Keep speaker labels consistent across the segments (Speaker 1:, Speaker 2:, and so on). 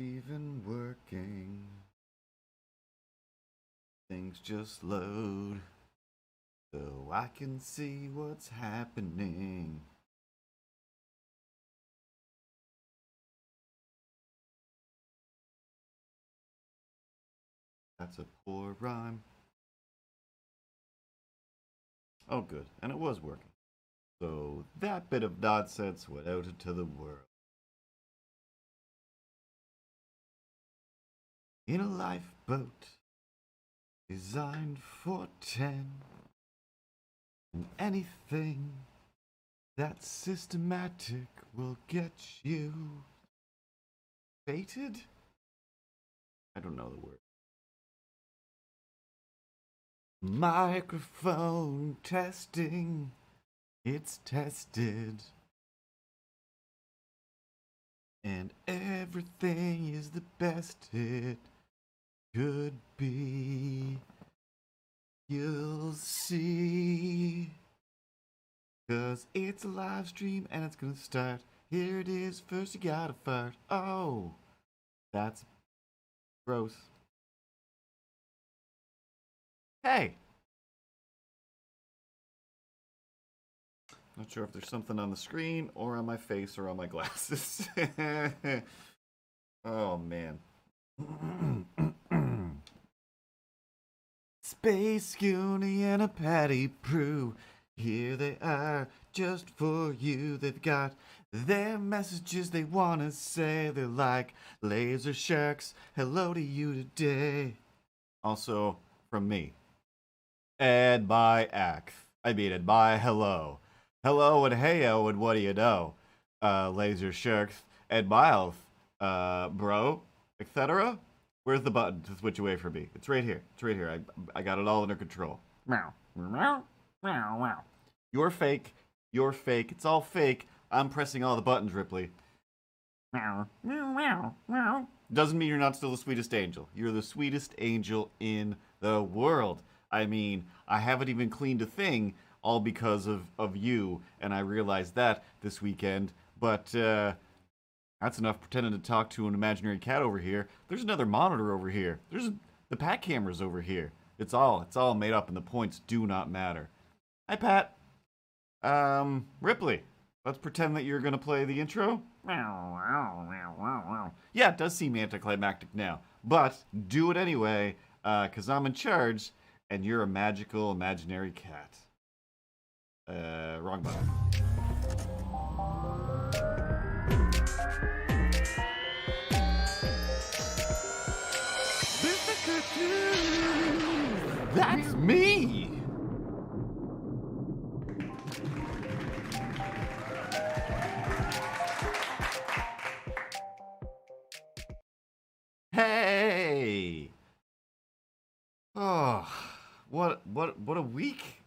Speaker 1: Even working. Things just load so I can see what's happening. That's a poor rhyme. Oh, good. And it was working. So that bit of nonsense went out into the world. In a lifeboat designed for 10, and anything that's systematic will get you fated? I don't know the word. Microphone testing. It's tested. And everything is the best it could be. You'll see. 'Cause it's a live stream and it's gonna start. Here it is, first you gotta fart. Oh, that's gross. Hey! Not sure if there's something on the screen or on my face or on my glasses. Oh, man. Space Goonie and a Patty Prue. Here they are, just for you. They've got their messages they want to say. They're like laser sharks. Hello to you today. Also, from me. And my act. I mean it, my hello. Hello and heyo and what do you know? Laser sharks and miles, bro, etc. Where's the button to switch away from me? It's right here. It's right here. I got it all under control. Meow. Meow. Meow. Meow. You're fake. You're fake. It's all fake. I'm pressing all the buttons, Ripley. Meow. Meow. Meow. Meow. Doesn't mean you're not still the sweetest angel. You're the sweetest angel in the world. I mean, I haven't even cleaned a thing, all because of you, and I realized that this weekend. But that's enough pretending to talk to an imaginary cat over here. There's another monitor over here. There's the Pat cameras over here. It's all made up, and the points do not matter. Hi, Pat. Ripley, let's pretend that you're gonna play the intro. Yeah, it does seem anticlimactic now, but do it anyway, cause I'm in charge, and you're a magical imaginary cat. Wrong button. That's me! Hey! Oh, what a week!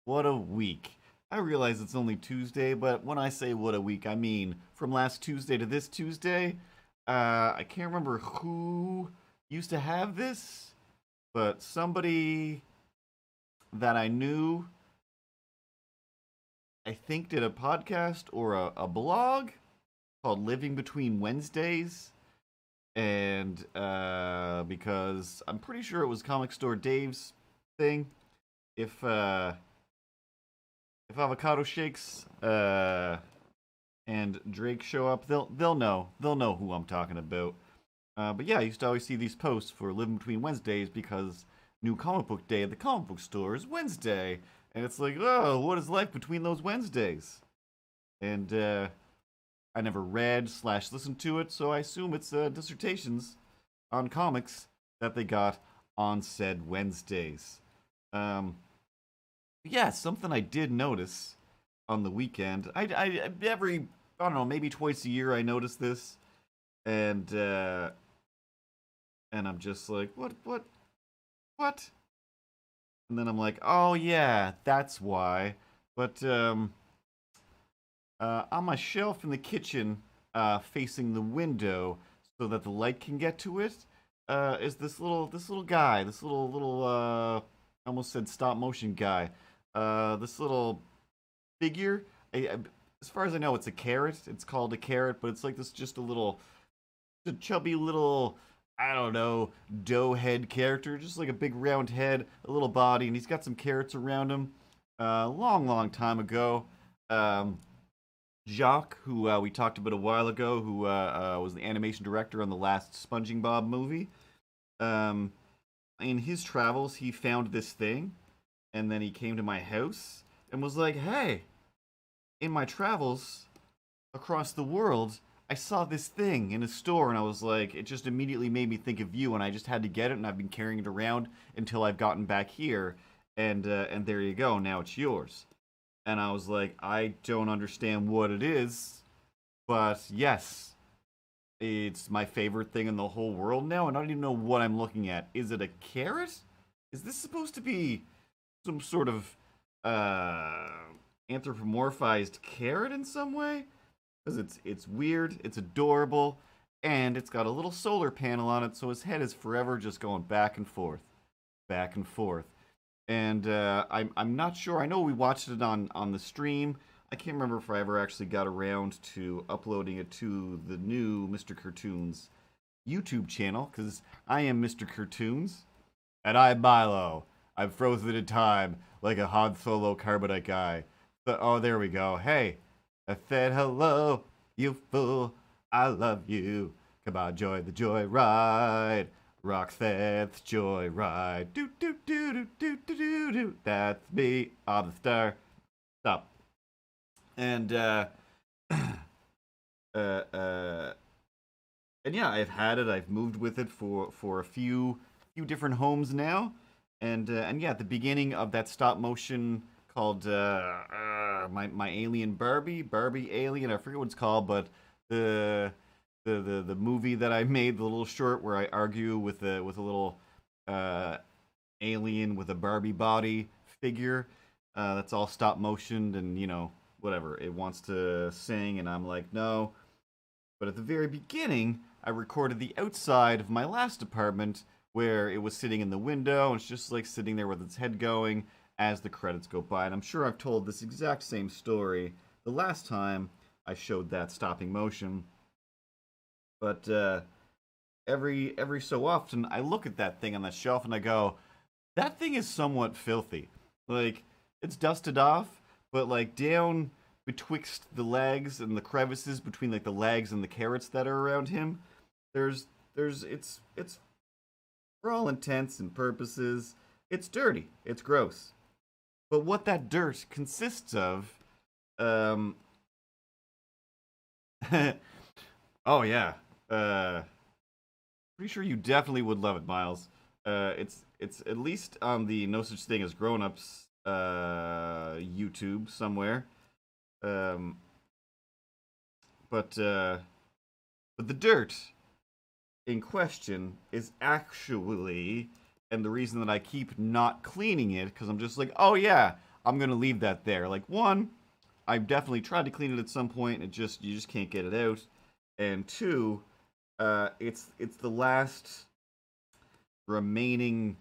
Speaker 1: What a week. I realize it's only Tuesday, but when I say what a week, I mean from last Tuesday to this Tuesday. I can't remember who used to have this, but somebody that I knew, I think, did a podcast or a blog called Living Between Wednesdays. And because I'm pretty sure it was Comic Store Dave's thing. If Avocado Shakes and Drake show up, they'll know who I'm talking about. But yeah, I used to always see these posts for Living Between Wednesdays because new comic book day at the comic book store is Wednesday, and it's like, oh, what is life between those Wednesdays? And I never read / listened to it, so I assume it's dissertations on comics that they got on said Wednesdays. Yeah, something I did notice on the weekend. I every, I don't know, maybe twice a year I notice this, and I'm just like, what? And then I'm like, oh yeah, that's why. But on my shelf in the kitchen, facing the window, so that the light can get to it, is this little guy, this little I almost said stop motion guy, this little figure. As far as I know, it's a carrot. It's called a carrot, but it's like this, just a little a chubby little, I don't know, dough head character, just like a big round head, a little body, and he's got some carrots around him. Long, long time ago, um, Jacques, who we talked about a while ago, who was the animation director on the last Sponging Bob movie. Um, in his travels, he found this thing, and then he came to my house and was like, "Hey, in my travels across the world, I saw this thing in a store," and I was like, it just immediately made me think of you, and I just had to get it, and I've been carrying it around until I've gotten back here, and there you go, now it's yours. And I was like, I don't understand what it is, but yes, it's my favorite thing in the whole world now, and I don't even know what I'm looking at. Is it a carrot? Is this supposed to be some sort of uh anthropomorphized carrot in some way? Because it's weird, it's adorable, and it's got a little solar panel on it, so his head is forever just going back and forth, back and forth. And I'm not sure. I know we watched it on the stream. I can't remember if I ever actually got around to uploading it to the new Mr. Cartoons YouTube channel, because I am Mr. Cartoons, and I'm Milo. I'm frozen in time like a Han Solo carbonite guy. So, oh, there we go. Hey, I said hello, you fool. I love you. Come on, join the joy ride. Roxanne's joy ride. Do do do do do do do do. That's me. I'm the star. Stop. And uh, uh, and yeah, I've had it. I've moved with it for a few different homes now, and yeah, at the beginning of that stop motion called my alien Barbie alien. I forget what it's called, but the the movie that I made, the little short where I argue with a little uh, alien with a Barbie body figure. That's all stop motioned, and whatever it wants to sing, and I'm like no. But at the very beginning, I recorded the outside of my last apartment where it was sitting in the window, and it's just like sitting there with its head going as the credits go by. And I'm sure I've told this exact same story the last time I showed that stopping motion. But every so often, I look at that thing on that shelf and I go, that thing is somewhat filthy. Like, it's dusted off, but like down betwixt the legs and the crevices between like the legs and the carrots that are around him, it's for all intents and purposes, it's dirty. It's gross. But what that dirt consists of, um, oh yeah, pretty sure you definitely would love it, Miles. It's at least on the No Such Thing as Grown Ups YouTube somewhere. Um, but the dirt in question is actually, and the reason that I keep not cleaning it, because I'm just like, oh yeah, I'm gonna leave that there. Like one, I've definitely tried to clean it at some point, and you just can't get it out. And two, it's the last remaining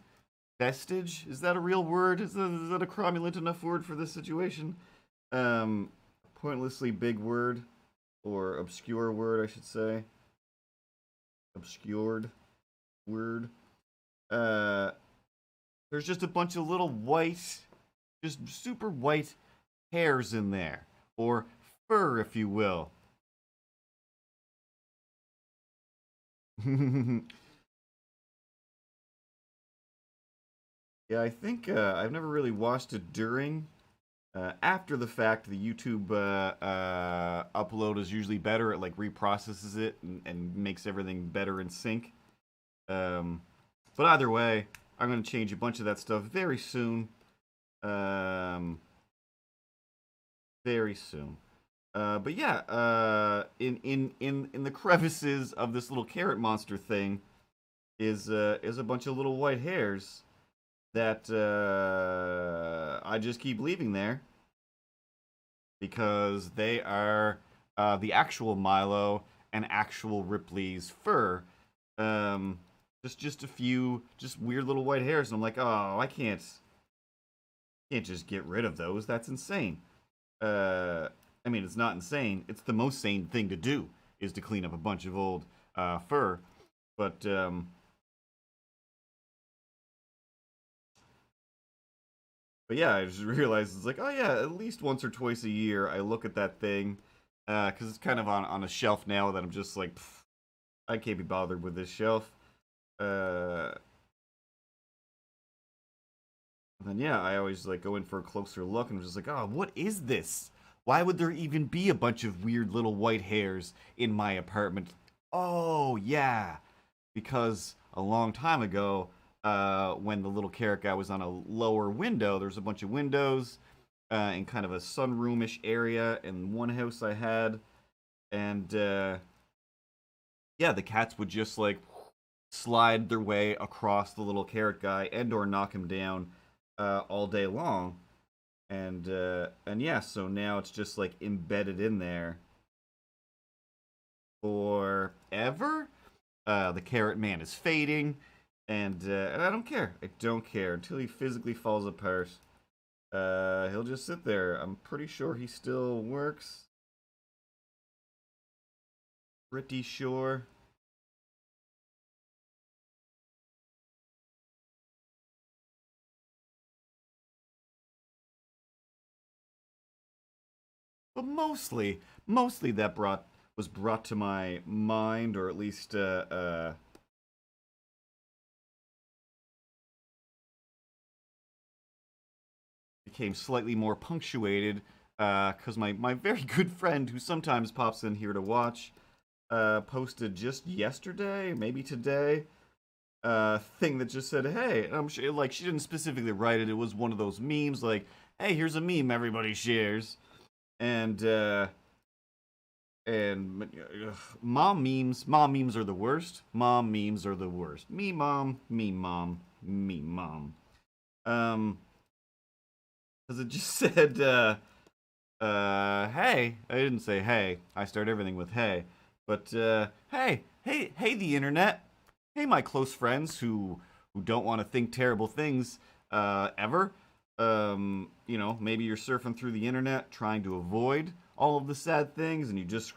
Speaker 1: vestige. Is that a real word? Is that a cromulent enough word for this situation? Um, Pointlessly big word, or obscure word, I should say. Obscured word. Uh, there's just a bunch of little white, just super white hairs in there, or fur, if you will. Yeah, I think I've never really watched it during. After the fact, the YouTube upload is usually better. It like reprocesses it and makes everything better in sync. Um, but either way, I'm gonna change a bunch of that stuff very soon. Um, very soon. But yeah, in the crevices of this little carrot monster thing is a bunch of little white hairs that I just keep leaving there because they are the actual Milo and actual Ripley's fur. Um, just a few just weird little white hairs, and I'm like, oh, I can't just get rid of those. That's insane. Uh, I mean, it's not insane. It's the most sane thing to do is to clean up a bunch of old fur. But yeah, I just realized it's like, oh yeah, at least once or twice a year I look at that thing, because it's kind of on a shelf now that I'm just like, I can't be bothered with this shelf. Uh, and then yeah, I always like go in for a closer look and I'm just like, oh, what is this? Why would there even be a bunch of weird little white hairs in my apartment? Oh yeah, because a long time ago, when the little carrot guy was on a lower window, there's a bunch of windows in kind of a sunroomish area in one house I had, and yeah, the cats would just like slide their way across the little carrot guy and or knock him down all day long, and yeah, so now it's just like embedded in there forever. The carrot man is fading, and I don't care. I don't care until he physically falls apart. He'll just sit there. I'm pretty sure he still works. Pretty sure. But mostly that was brought to my mind, or at least became slightly more punctuated because my very good friend who sometimes pops in here to watch posted just yesterday, maybe today, thing that just said, "Hey," and I'm sure like she didn't specifically write it. It was one of those memes like, "Hey, here's a meme everybody shares," and mom memes are the worst. Mom memes are the worst. Me mom, me mom, me mom. Um, because it just said, hey. I didn't say hey. I start everything with hey, but hey, the internet. Hey, my close friends who don't want to think terrible things, ever. Maybe you're surfing through the internet trying to avoid all of the sad things, and you just just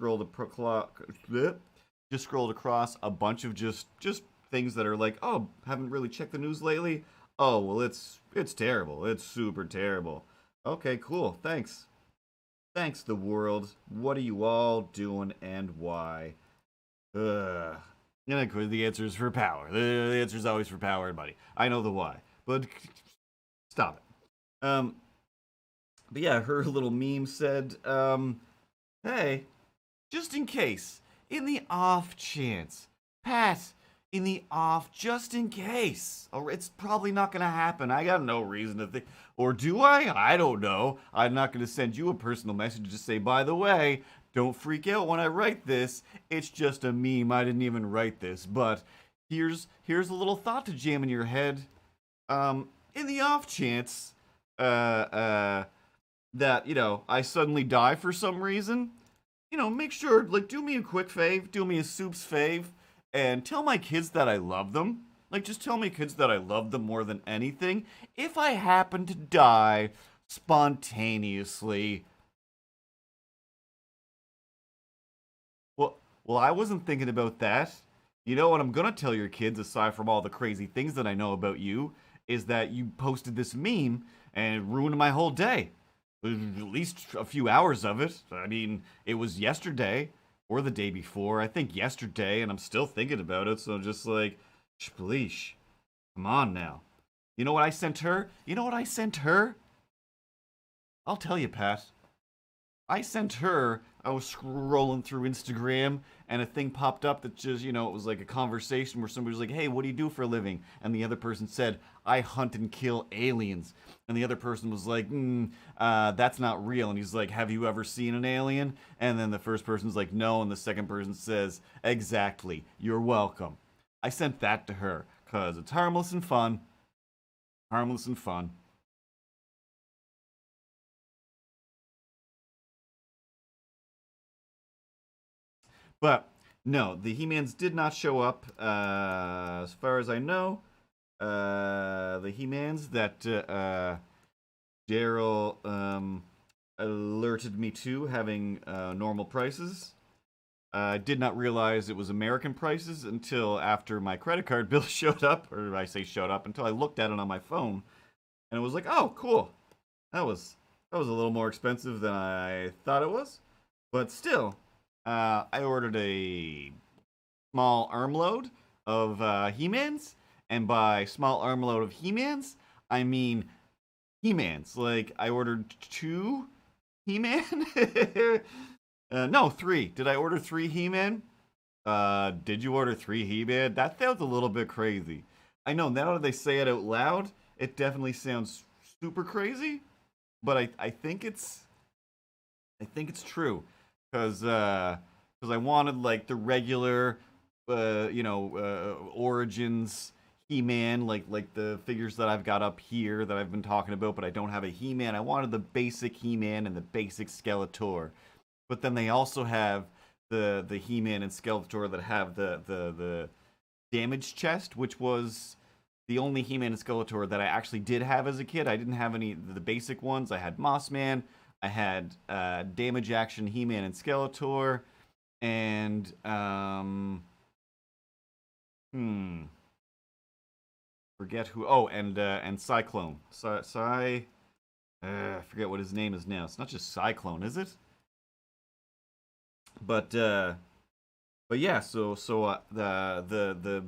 Speaker 1: scrolled across a bunch of just things that are like, oh, haven't really checked the news lately. Oh well, it's terrible. It's super terrible. Okay, cool. Thanks, the world. What are you all doing and why? Ugh. And of course, the answer is for power. The answer is always for power and money. I know the why, but stop it. But yeah, her little meme said, hey, just in case, in the off chance, Pat, in the off, just in case, or it's probably not gonna happen. I got no reason to think, or do I? I don't know. I'm not gonna send you a personal message to say, by the way, don't freak out when I write this. It's just a meme. I didn't even write this, but here's a little thought to jam in your head. In the off chance, uh, uh, that I suddenly die for some reason, make sure, like, do me a quick fave, do me a soups fave, and tell my kids that I love them. Like, just tell my kids that I love them more than anything. If I happen to die spontaneously, well, I wasn't thinking about that. You know what I'm gonna tell your kids, aside from all the crazy things that I know about you, is that you posted this meme and it ruined my whole day. At least a few hours of it. I mean, it was yesterday or the day before. I think yesterday, and I'm still thinking about it. So I'm just like, shpleesh, come on now. You know what I sent her? You know what I sent her? I'll tell you, Pat. I sent her, I was scrolling through Instagram and a thing popped up that just, it was like a conversation where somebody was like, hey, what do you do for a living? And the other person said, I hunt and kill aliens. And the other person was like, that's not real. And he's like, have you ever seen an alien? And then the first person's like, no. And the second person says, exactly. You're welcome. I sent that to her because it's harmless and fun. Harmless and fun. But no, the He-Mans did not show up. As far as I know, the He-Mans that Daryl alerted me to having normal prices. I did not realize it was American prices until after my credit card bill showed up, or I say showed up, until I looked at it on my phone, and it was like, oh, cool. That was a little more expensive than I thought it was, but still, I ordered a small armload of He-Mans, and by small armload of He-Mans, I mean He-Mans. Like I ordered two He-Man. No, three. Did I order three He-Man? Did you order three He-Man? That sounds a little bit crazy. I know now that they say it out loud, it definitely sounds super crazy. But I think it's true because I wanted like the regular Origins He-Man, like the figures that I've got up here that I've been talking about, but I don't have a He-Man. I wanted the basic He-Man and the basic Skeletor. But then they also have the He-Man and Skeletor that have the damaged chest, which was the only He-Man and Skeletor that I actually did have as a kid. I didn't have any of the basic ones. I had Mossman, I had Damage Action He-Man and Skeletor, and forget who. Oh, and Cyclone. I forget what his name is now. It's not just Cyclone, is it? But yeah. So the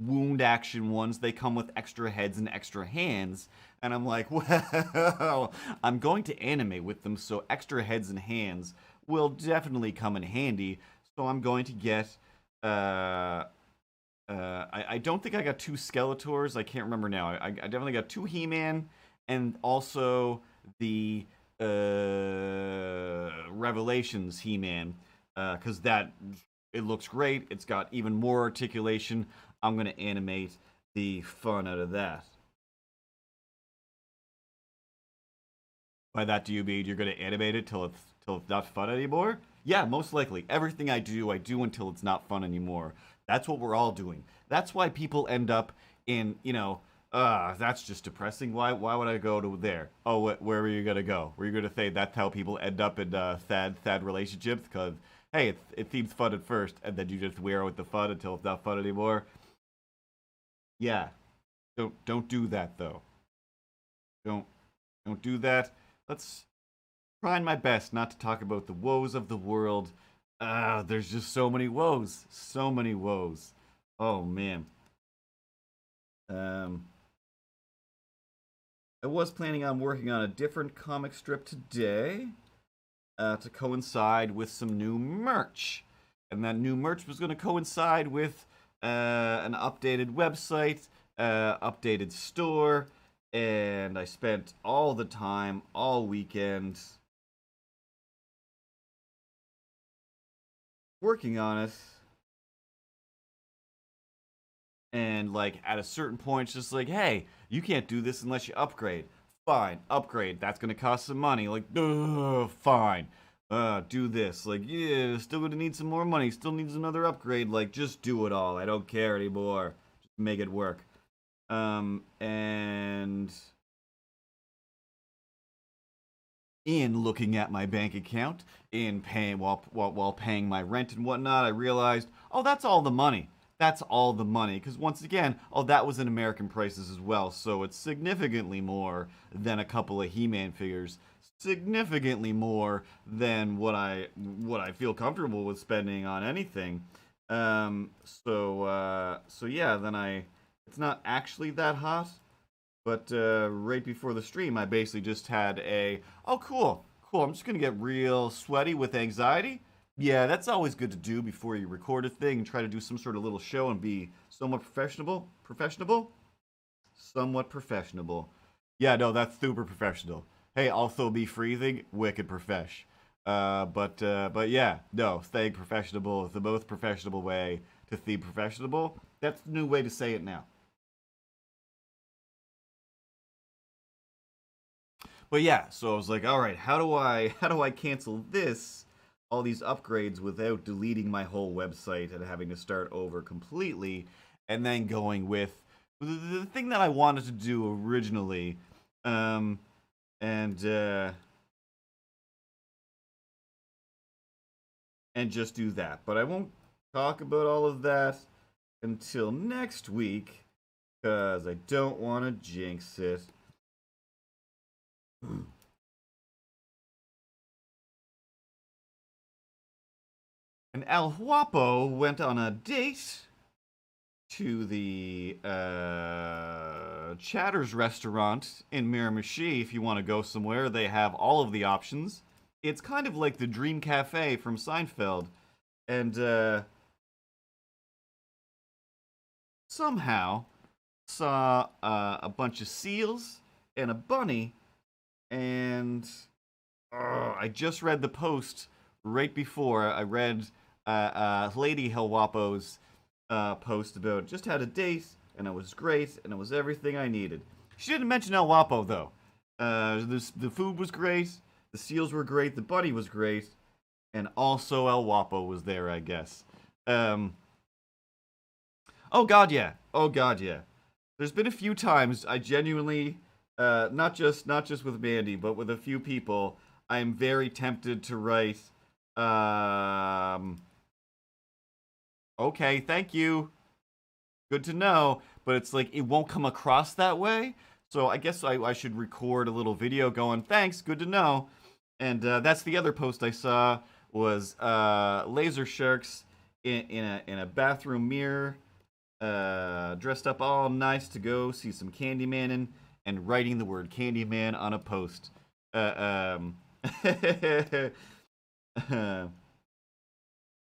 Speaker 1: wound action ones, they come with extra heads and extra hands, and I'm like, well, I'm going to animate with them, so extra heads and hands will definitely come in handy. So I'm going to get I don't think I got two Skeletors. I can't remember now. I definitely got two He-Man and also the Revelations He-Man because that it looks great. It's got even more articulation. I'm gonna animate the fun out of that. By that, do you mean you're gonna animate it till it's not fun anymore? Yeah, most likely. Everything I do until it's not fun anymore. That's what we're all doing. That's why people end up in, that's just depressing. Why would I go to there? Oh, where were you gonna go? Were you gonna say that's how people end up in sad relationships? Because hey, it seems fun at first, and then you just wear with the fun until it's not fun anymore. Yeah, don't do that though. Don't don't do that. Let's trying my best not to talk about the woes of the world. There's just so many woes. So many woes. Oh man. Um I was planning on working on a different comic strip today to coincide with some new merch. And that new merch was going to coincide with an updated website, updated store, and I spent all the time, all weekend, working on it. And like at a certain point, it's just like, hey, you can't do this unless you upgrade. Fine, upgrade. That's gonna cost some money. Like, fine. Do this. Like, yeah, still gonna need some more money. Still needs another upgrade. Like, just do it all. I don't care anymore. Just make it work. And in looking at my bank account, in paying while paying my rent and whatnot, I realized, oh, that's all the money. That's all the money. Because once again, oh, that was in American prices as well, so it's significantly more than a couple of He-Man figures. Significantly more than what I feel comfortable with spending on anything. So yeah, then it's not actually that hot, but right before the stream, I basically just had oh, cool, cool. I'm just going to get real sweaty with anxiety. Yeah, that's always good to do before you record a thing and try to do some sort of little show and be somewhat professional. Professional? Somewhat professional. Yeah, no, that's super professional. Hey, also be freezing, wicked profesh. But yeah, no, staying professional is the most professional way to see professional. That's the new way to say it now. But yeah, so I was like, all right, how do I cancel this, all these upgrades without deleting my whole website and having to start over completely, and then going with the thing that I wanted to do originally, um, and and just do that. But I won't talk about all of that until next week because I don't want to jinx it. And El Huapo went on a date to the Chatter's restaurant in Miramichi. If you want to go somewhere, they have all of the options. It's kind of like the Dream Cafe from Seinfeld. And somehow saw a bunch of seals and a bunny. And I just read the post right before I read Lady Helwapo's post about just had a date and it was great and it was everything I needed. She didn't mention El Wapo though. The food was great, the seals were great, the bunny was great, and also El Wapo was there, I guess. Oh god, yeah. Oh god, yeah. There's been a few times I genuinely, not just with Mandy, but with a few people, I am very tempted to write. Okay, thank you. Good to know. But it's like it won't come across that way. So I guess I should record a little video going, thanks, good to know. And that's the other post I saw was Laser Sharks in a bathroom mirror, dressed up all nice to go see some Candyman and writing the word Candyman on a post.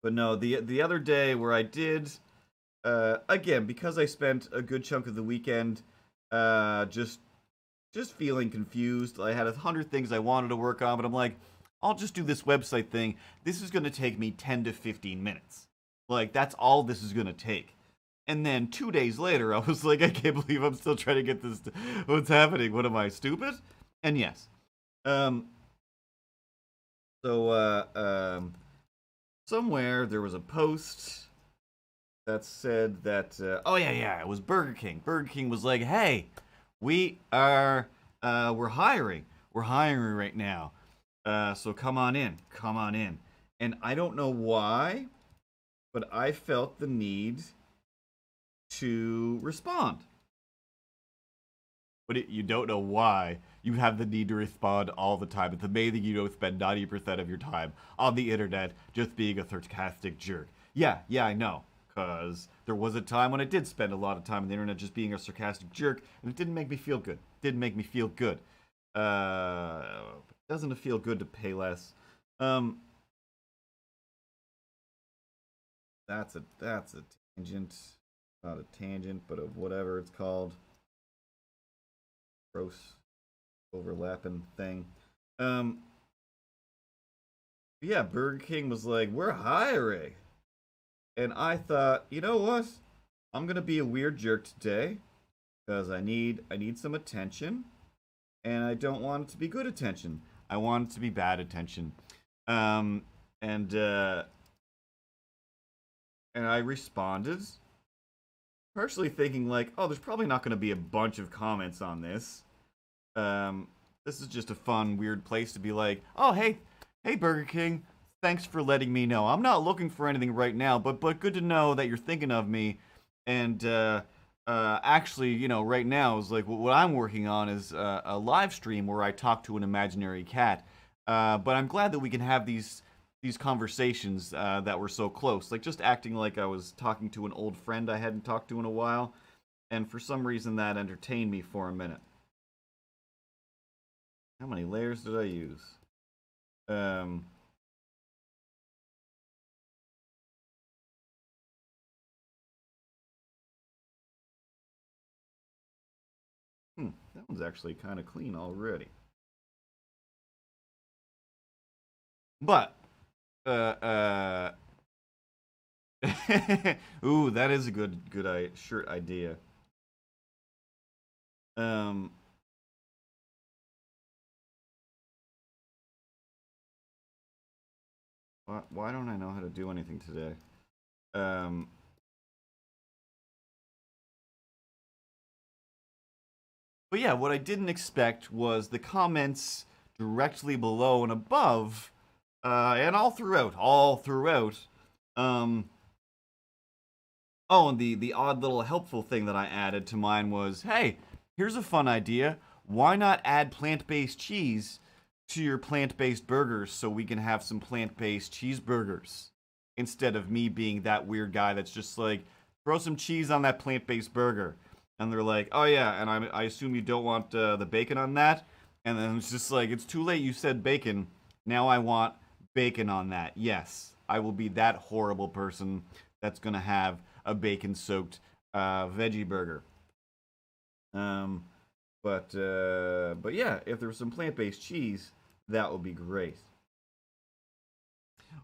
Speaker 1: But no, the other day where I did, again, because I spent a good chunk of the weekend just feeling confused. I had 100 things I wanted to work on, but I'm like, I'll just do this website thing. This is going to take me 10 to 15 minutes. Like, that's all this is going to take. And then 2 days later, I was like, I can't believe I'm still trying to get this. What's happening? What am I, stupid? And yes. Somewhere there was a post that said that, oh yeah, it was Burger King. Burger King was like, hey, we're hiring. We're hiring right now. So come on in. And I don't know why, but I felt the need to respond. But you don't know why. You have the need to respond all the time. It's amazing you don't spend 90% of your time on the internet just being a sarcastic jerk. Yeah, I know. Because there was a time when I did spend a lot of time on the internet just being a sarcastic jerk, and it didn't make me feel good. Doesn't it feel good to pay less? That's a tangent. Not a tangent, but of whatever it's called. Gross overlapping thing. Yeah, Burger King was like, we're hiring. And I thought, you know what? I'm gonna be a weird jerk today. Because I need some attention. And I don't want it to be good attention. I want it to be bad attention. And I responded. Partially thinking like, oh, there's probably not going to be a bunch of comments on this. This is just a fun, weird place to be like, oh, hey, Burger King, thanks for letting me know. I'm not looking for anything right now, but good to know that you're thinking of me. And actually, you know, right now is like what I'm working on is a live stream where I talk to an imaginary cat. But I'm glad that we can have these conversations that were so close, like just acting like I was talking to an old friend I hadn't talked to in a while, and for some reason that entertained me for a minute. How many layers did I use? That one's actually kind of clean already. But ooh, that is a good shirt idea. Why don't I know how to do anything today? But yeah, what I didn't expect was the comments directly below and above And all throughout. Um, oh, and the odd little helpful thing that I added to mine was, hey, here's a fun idea. Why not add plant-based cheese to your plant-based burgers so we can have some plant-based cheeseburgers instead of me being that weird guy that's just like, throw some cheese on that plant-based burger. And they're like, oh yeah, and I assume you don't want the bacon on that. And then it's just like, it's too late. You said bacon. Now I want bacon on that. Yes, I will be that horrible person that's gonna have a bacon-soaked veggie burger. Um, but yeah, if there was some plant-based cheese, that would be great.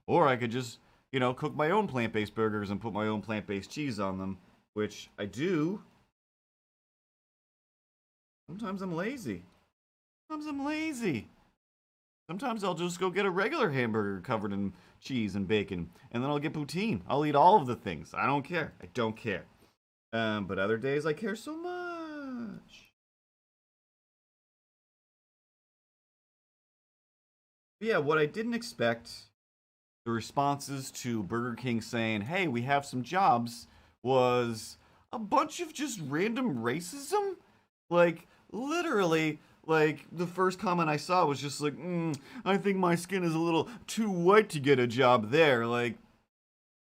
Speaker 1: Or I could just, cook my own plant-based burgers and put my own plant-based cheese on them, which I do. Sometimes I'm lazy. Sometimes I'm lazy. Sometimes I'll just go get a regular hamburger covered in cheese and bacon, and then I'll get poutine. I'll eat all of the things. I don't care. I don't care. But other days I care so much. But yeah, what I didn't expect, the responses to Burger King saying, hey, we have some jobs, was a bunch of just random racism. Like, literally, like, the first comment I saw was just like, I think my skin is a little too white to get a job there. Like,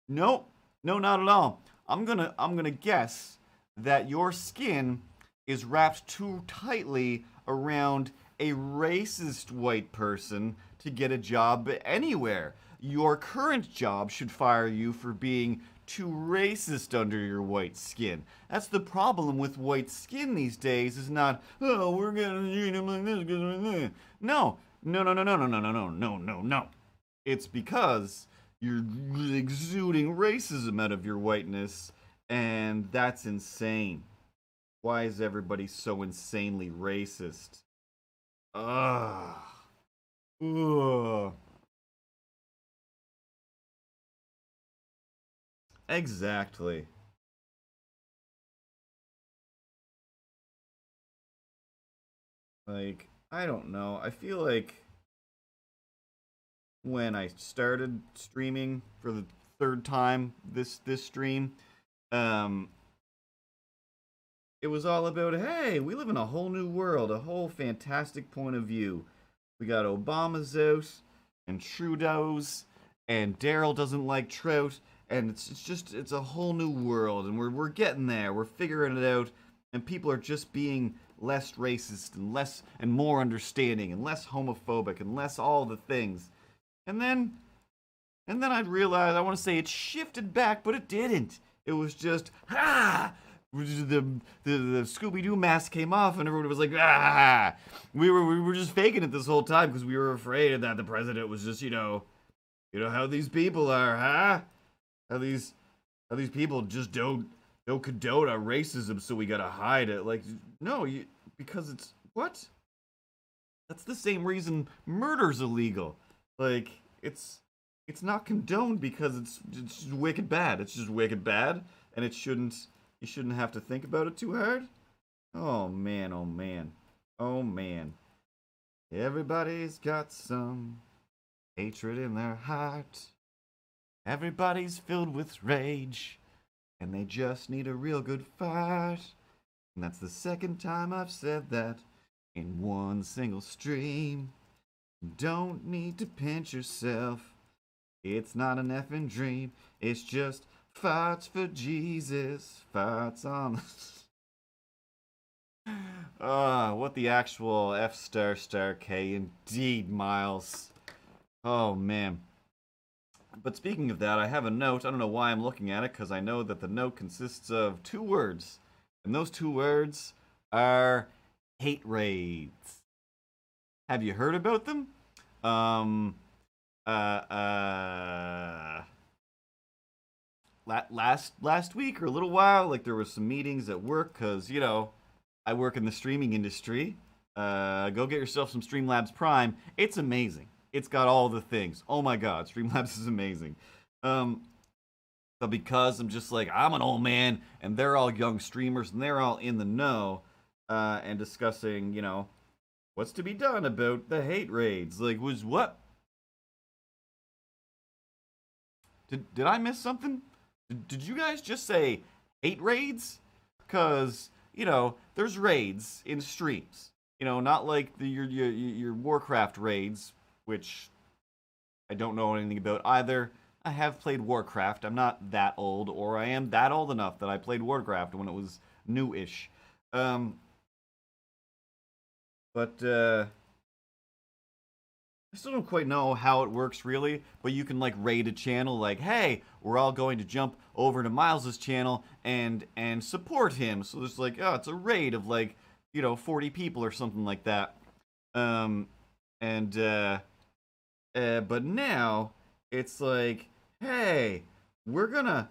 Speaker 1: nope, no, not at all. I'm gonna guess that your skin is wrapped too tightly around a racist white person to get a job anywhere. Your current job should fire you for being too racist under your white skin. That's the problem with white skin these days, is not, oh, we're gonna treat him like this because we're this. No, no, no, no, no, no, no, no, no, no, no, no. It's because you're exuding racism out of your whiteness, and that's insane. Why is everybody so insanely racist? Ugh. Ugh. Exactly. Like, I don't know. I feel like when I started streaming for the third time this stream, um, it was all about, hey, we live in a whole new world, a whole fantastic point of view. We got Obama's out, and Trudeau's, and Daryl doesn't like Trout, and it's a whole new world, and we're getting there. We're figuring it out, and people are just being less racist and less and more understanding and less homophobic and less all the things. And then I'd realize, I want to say it shifted back, but it didn't. It was just, the Scooby Doo mask came off, and everybody was like, ah. We were just faking it this whole time because we were afraid that the president was just, how these people are, huh? How these people just don't condone our racism, so we gotta hide it. Like, no, because it's what? That's the same reason murder's illegal. Like, it's not condoned because it's just wicked bad. It's just wicked bad, and you shouldn't have to think about it too hard. Oh man, oh man, oh man. Everybody's got some hatred in their heart. Everybody's filled with rage, and they just need a real good fight. And that's the second time I've said that in one single stream. Don't need to pinch yourself. It's not an effing dream. It's just farts for Jesus. Farts on the... what the actual F star star K indeed, Miles. Oh, man. But speaking of that, I have a note. I don't know why I'm looking at it, because I know that the note consists of 2 words. And those 2 words are hate raids. Have you heard about them? Um, uh, uh, last week or a little while, like, there was some meetings at work, because, I work in the streaming industry. Go get yourself some Streamlabs Prime. It's amazing. It's got all the things. Oh my god, Streamlabs is amazing. But because I'm just like, I'm an old man, and they're all young streamers, and they're all in the know, and discussing, what's to be done about the hate raids. Like, was what? Did I miss something? Did you guys just say hate raids? Cause there's raids in streams. Not like your Warcraft raids, which I don't know anything about either. I have played Warcraft. I'm not that old, or I am that old enough that I played Warcraft when it was new-ish. Um, but I still don't quite know how it works really, but you can like raid a channel like, hey, we're all going to jump over to Miles's channel and support him. So there's like, oh, it's a raid of like, 40 people or something like that. Um, and but now it's like, hey, we're gonna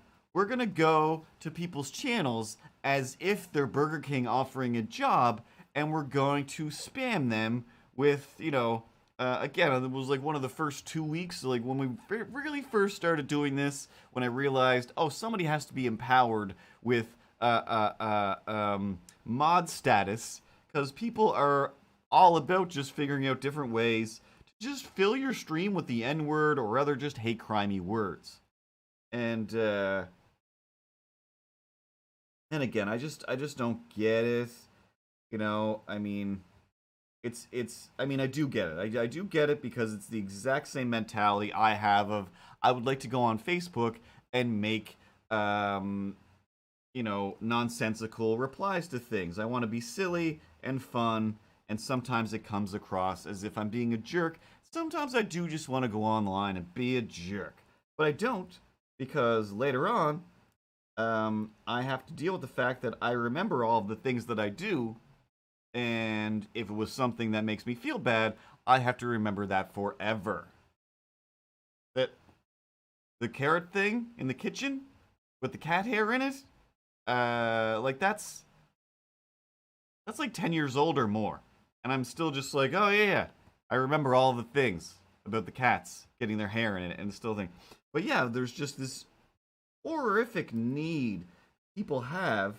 Speaker 1: go to people's channels as if they're Burger King offering a job, and we're going to spam them with, again, it was like one of the first 2 weeks, like when we really first started doing this, when I realized, oh, somebody has to be empowered with mod status, because people are all about just figuring out different ways to just fill your stream with the N word or other just hate crimey words. And again, I just don't get it. I mean, I mean, I do get it. I do get it because it's the exact same mentality I have of I would like to go on Facebook and make nonsensical replies to things. I want to be silly and fun, and sometimes it comes across as if I'm being a jerk. Sometimes I do just want to go online and be a jerk. But I don't, because later on, I have to deal with the fact that I remember all of the things that I do, and if it was something that makes me feel bad, I have to remember that forever. That the carrot thing in the kitchen with the cat hair in it, like that's like 10 years old or more, and I'm still just like, oh yeah, I remember all the things about the cats getting their hair in it, and still think, but yeah, there's just this horrific need people have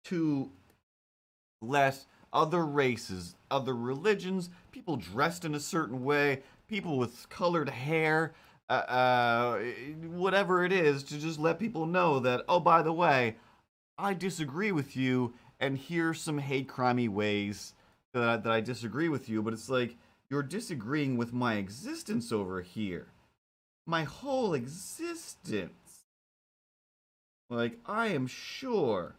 Speaker 1: to let other races, other religions, people dressed in a certain way, people with colored hair, whatever it is, to just let people know that, oh, by the way, I disagree with you, and here's some hate crimey ways that I disagree with you, but it's like, you're disagreeing with my existence over here. My whole existence. Like, I am sure,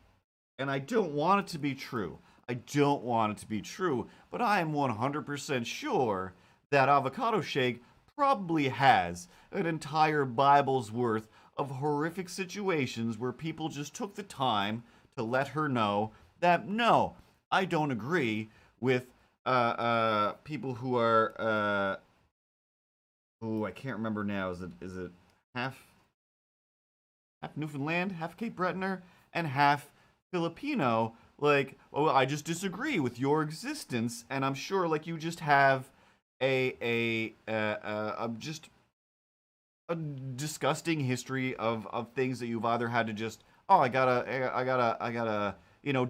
Speaker 1: and I don't want it to be true. I don't want it to be true, but I am 100% sure that Avocado Shake probably has an entire Bible's worth of horrific situations where people just took the time to let her know that no, I don't agree with people who are I can't remember now. Is it half Newfoundland, half Cape Bretoner, and half Filipino? Like, oh, I just disagree with your existence, and I'm sure like you just have just a disgusting history of things that you've either had to just, oh, I gotta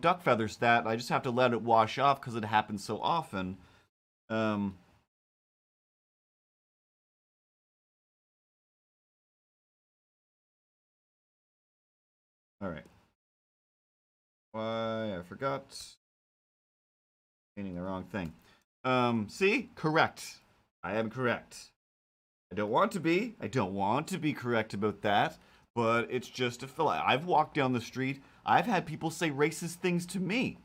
Speaker 1: duck feathers that I just have to let it wash off because it happens so often. Um, all right. Why I forgot. Painting the wrong thing. See, correct. I am correct. I don't want to be. I don't want to be correct about that, but it's just a fill. I've walked down the street. I've had people say racist things to me.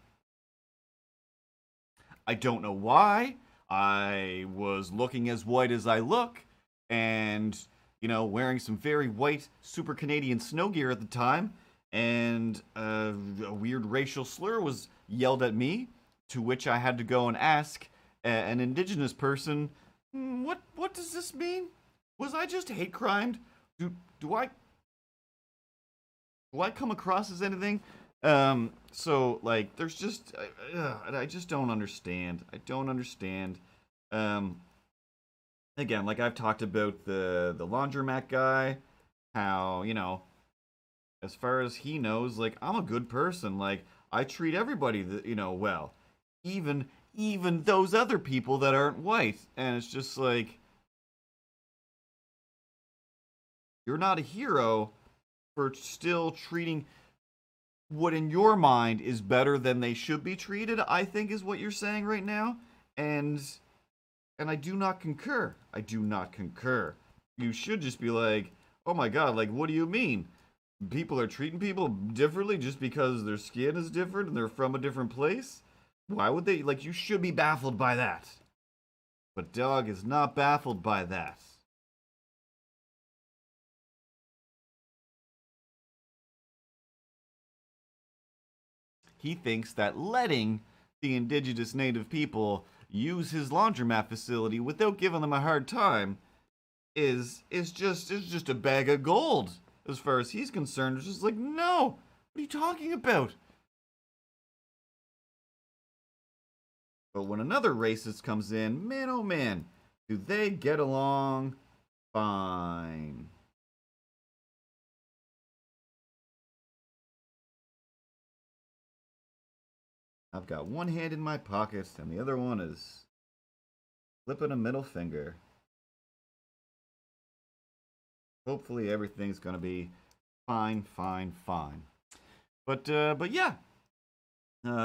Speaker 1: I don't know why. I was looking as white as I look, and wearing some very white Super Canadian snow gear at the time, and a weird racial slur was yelled at me, to which I had to go and ask an indigenous person, what does this mean? Was I just hate crimed? Do I come across as anything? So like, there's just I just don't understand. I don't understand. Um, Again, like I've talked about the laundromat guy, how as far as he knows, like I'm a good person. Like I treat everybody well, even those other people that aren't white, and it's just like You're not a hero for still treating what in your mind is better than they should be treated, I think is what you're saying right now. And I do not concur. I do not concur. You should just be like, "Oh my god, like what do you mean? People are treating people differently just because their skin is different and they're from a different place? Why would they like you should be baffled by that." But Dog is not baffled by that. He thinks that letting the indigenous native people use his laundromat facility without giving them a hard time is just a bag of gold. As far as he's concerned, it's just like, no, what are you talking about? But when another racist comes in, man oh man, do they get along fine. I've got one hand in my pocket and the other one is flipping a middle finger. Hopefully everything's gonna be fine, fine, fine. But yeah,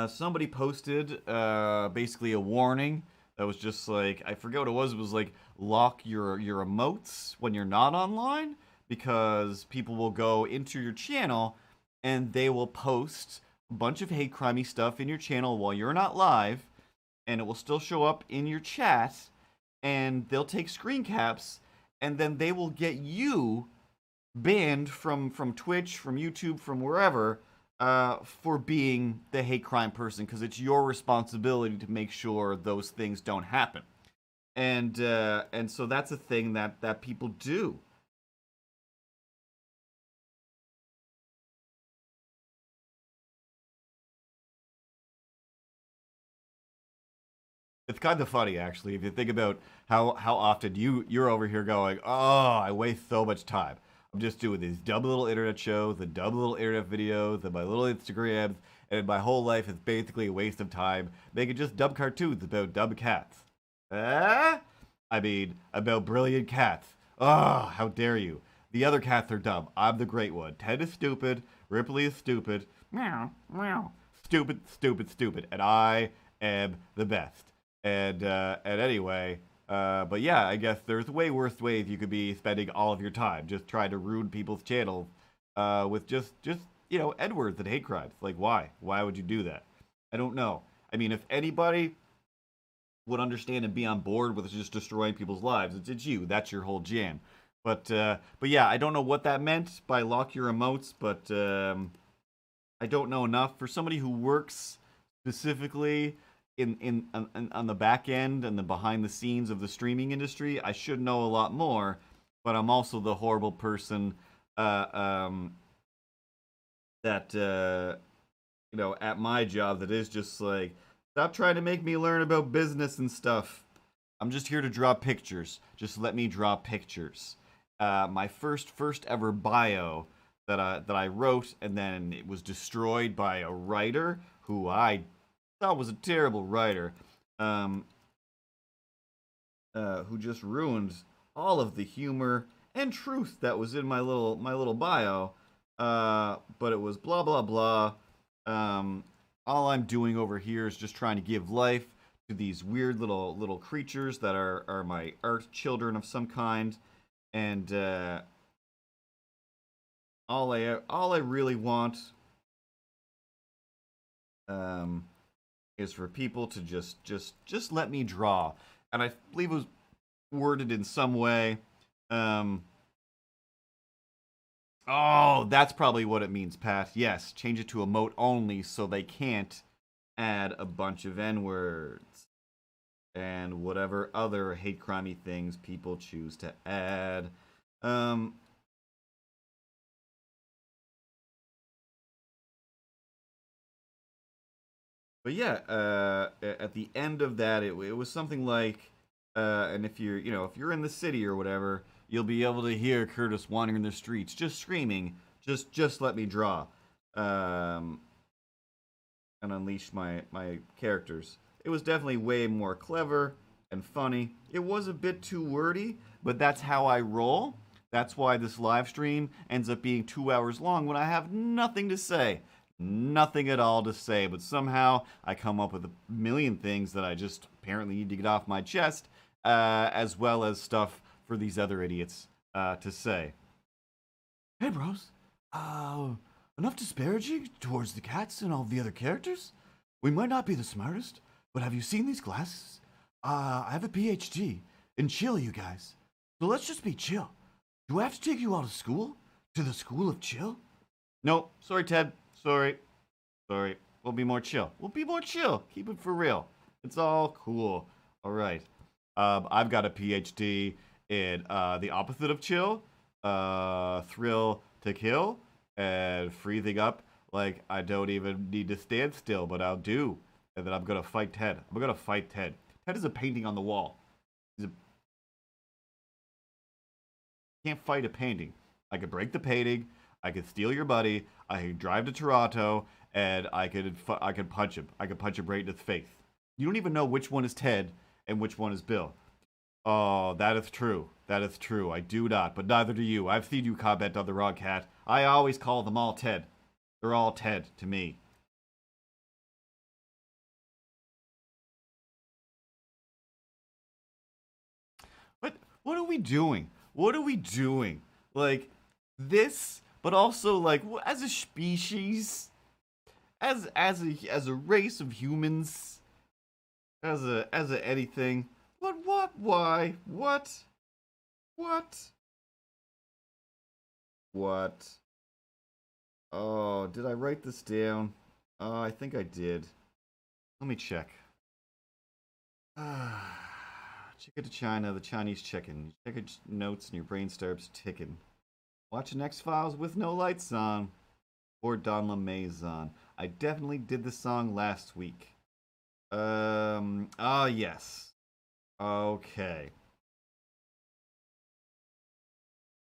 Speaker 1: somebody posted basically a warning that was just like I forget what it was. It was like lock your emotes when you're not online because people will go into your channel and they will post a bunch of hate crimey stuff in your channel while you're not live, and it will still show up in your chat, and they'll take screen caps, and then they will get you banned from Twitch, from YouTube, from wherever, for being the hate crime person, because it's your responsibility to make sure those things don't happen. And so that's a thing that people do. It's kind of funny actually if you think about how often you're over here going, oh, I waste so much time. I'm just doing these dumb little internet shows and dumb little internet videos and my little Instagrams, and my whole life is basically a waste of time making just dumb cartoons about dumb cats. Ah? I mean, about brilliant cats. Oh, how dare you. The other cats are dumb. I'm the great one. Ted is stupid. Ripley is stupid. Meow, meow. Stupid, stupid, stupid. And I am the best. And anyway, but yeah, I guess there's way worse ways you could be spending all of your time just trying to ruin people's channels with just N words and hate crimes. Like why? Why would you do that? I don't know. I mean, if anybody would understand and be on board with just destroying people's lives, it's you. That's your whole jam. But yeah, I don't know what that meant by lock your emotes, but I don't know enough for somebody who works specifically in on the back end and the behind the scenes of the streaming industry. I should know a lot more, but I'm also the horrible person that at my job that is just like, stop trying to make me learn about business and stuff. I'm just here to draw pictures. Just let me draw pictures. My first ever bio that I wrote, and then it was destroyed by a writer who I thought was a terrible writer, who just ruined all of the humor and truth that was in my little bio. But it was blah blah blah. All I'm doing over here is just trying to give life to these weird little creatures that are my art children of some kind, and all I really want is for people to just let me draw. And I believe it was worded in some way. Oh, that's probably what it means, Pat. Yes, change it to emote only so they can't add a bunch of N-words and whatever other hate crimey things people choose to add. But yeah, at the end of that, it was something like, and if you're in the city or whatever, you'll be able to hear Curtis wandering the streets, just screaming, just let me draw, and unleash my characters. It was definitely way more clever and funny. It was a bit too wordy, but that's how I roll. That's why this live stream ends up being 2 hours long when I have nothing to say. Nothing at all to say, but somehow I come up with a million things that I just apparently need to get off my chest, as well as stuff for these other idiots to say. Hey, bros. Uh, Enough disparaging towards the cats and all the other characters? We might not be the smartest, but have you seen these glasses? I have a PhD in chill, you guys. So let's just be chill. Do I have to take you all to school? To the school of chill? No, sorry, Ted. Sorry. We'll be more chill. Keep it for real. It's all cool. All right. I've got a PhD in the opposite of chill, thrill to kill, and freezing up like I don't even need to stand still, but I'll do. And then I'm gonna fight Ted. Ted is a painting on the wall. Can't fight a painting. I could break the painting. I could steal your buddy. I could drive to Toronto, and I could punch him. I could punch him right in his face. You don't even know which one is Ted and which one is Bill. Oh, that is true. I do not, but neither do you. I've seen you comment on the wrong cat. I always call them all Ted. They're all Ted to me. What are we doing? Like this, but also like as a species, as a race of humans, as a anything. What? Why? What? Oh, did I write this down? I think I did. Let me check. Chicken to China, the Chinese chicken. You check your notes and your brain starts ticking. Watching X-Files with no lights on. Or Don LeMaison. I definitely did the song last week. Yes. Okay.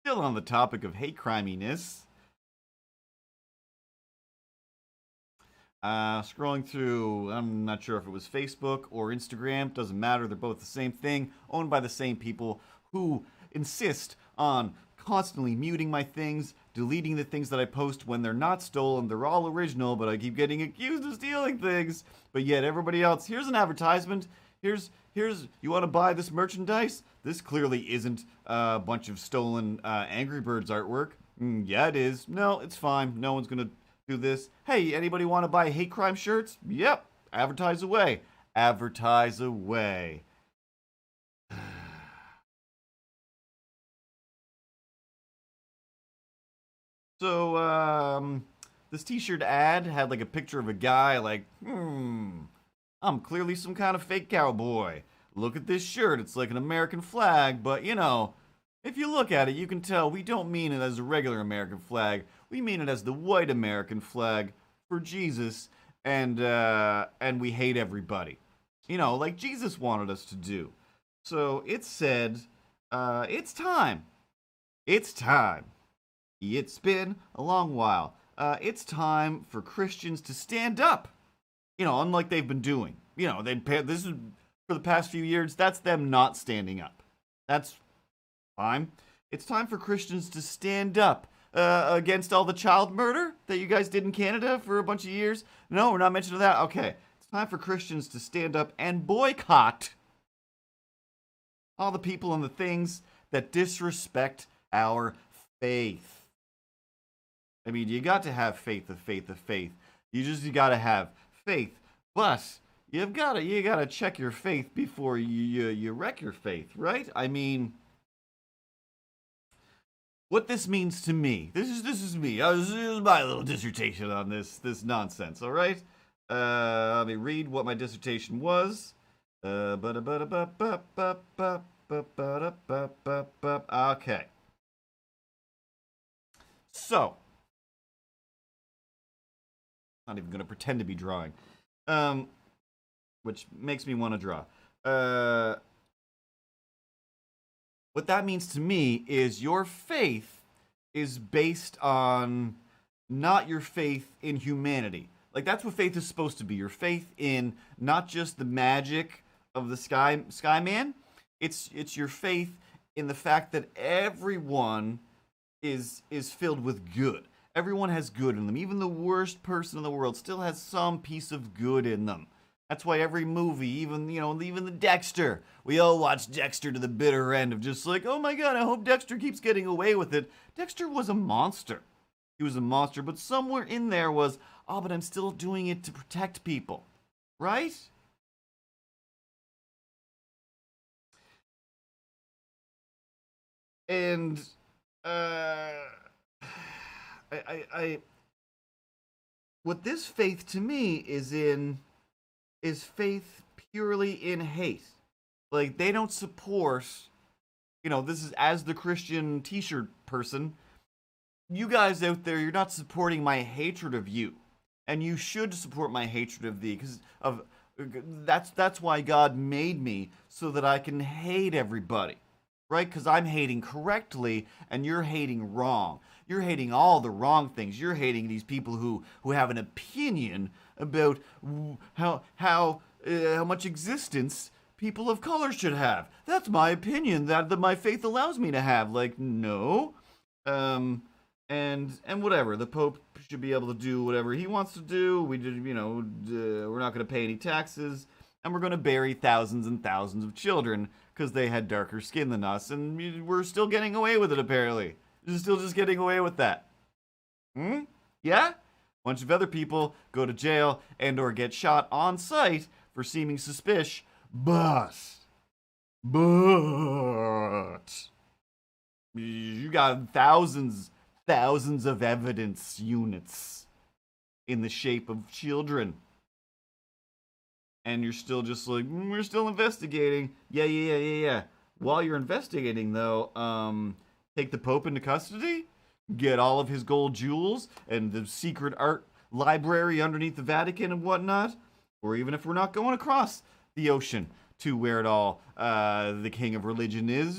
Speaker 1: Still on the topic of hate criminess. Scrolling through, I'm not sure if it was Facebook or Instagram, doesn't matter, they're both the same thing, owned by the same people who insist on constantly muting my things, deleting the things that I post when they're not stolen, they're all original, but I keep getting accused of stealing things, but yet everybody else, here's an advertisement, here's, you want to buy this merchandise? This clearly isn't a bunch of stolen Angry Birds artwork. Yeah, it is. No, it's fine, no one's gonna do this. Hey, anybody want to buy hate crime shirts? Yep. Advertise away. So, this t-shirt ad had like a picture of a guy like, I'm clearly some kind of fake cowboy. Look at this shirt. It's like an American flag, but you know, if you look at it, you can tell we don't mean it as a regular American flag. We mean it as the white American flag for Jesus, and we hate everybody. You know, like Jesus wanted us to do. So it said, it's time. It's time. It's been a long while. It's time for Christians to stand up. You know, unlike they've been doing. You know, this is for the past few years. That's them not standing up. That's fine. It's time for Christians to stand up against all the child murder that you guys did in Canada for a bunch of years. No, we're not mentioning that. Okay. It's time for Christians to stand up and boycott all the people and the things that disrespect our faith. I mean, you got to have faith. You got to have faith. But you gotta check your faith before you wreck your faith, right? I mean, what this means to me. This is me. This is my little dissertation on this nonsense. All right. Let me read what my dissertation was. Okay. So, not even gonna pretend to be drawing, which makes me want to draw. What that means to me is your faith is based on not your faith in humanity. Like, that's what faith is supposed to be. Your faith in not just the magic of the sky man. It's your faith in the fact that everyone is filled with good. Everyone has good in them. Even the worst person in the world still has some piece of good in them. That's why every movie, even the Dexter, we all watch Dexter to the bitter end of just like, oh my god, I hope Dexter keeps getting away with it. Dexter was a monster. He was a monster, but somewhere in there was, oh, but I'm still doing it to protect people, right? And uh, I what this faith to me is faith purely in hate. Like they don't support, this is as the Christian T-shirt person. You guys out there, you're not supporting my hatred of you, and you should support my hatred of thee, because of that's why God made me so that I can hate everybody, right? Because I'm hating correctly, and you're hating wrong. You're hating all the wrong things. You're hating these people who have an opinion about how much existence people of color should have. That's my opinion that my faith allows me to have. Like, no. And whatever, the Pope should be able to do whatever he wants to do. We did, we're not going to pay any taxes, and we're going to bury thousands and thousands of children because they had darker skin than us, and we're still getting away with it. Apparently, we're still just getting away with that. Yeah. Bunch of other people go to jail and/or get shot on sight for seeming suspicious, but you got thousands of evidence units in the shape of children. And you're still just like, we're still investigating. Yeah. While you're investigating, though, take the Pope into custody, get all of his gold jewels and the secret art library underneath the Vatican and whatnot. Or even if we're not going across the ocean to where it all, the king of religion is,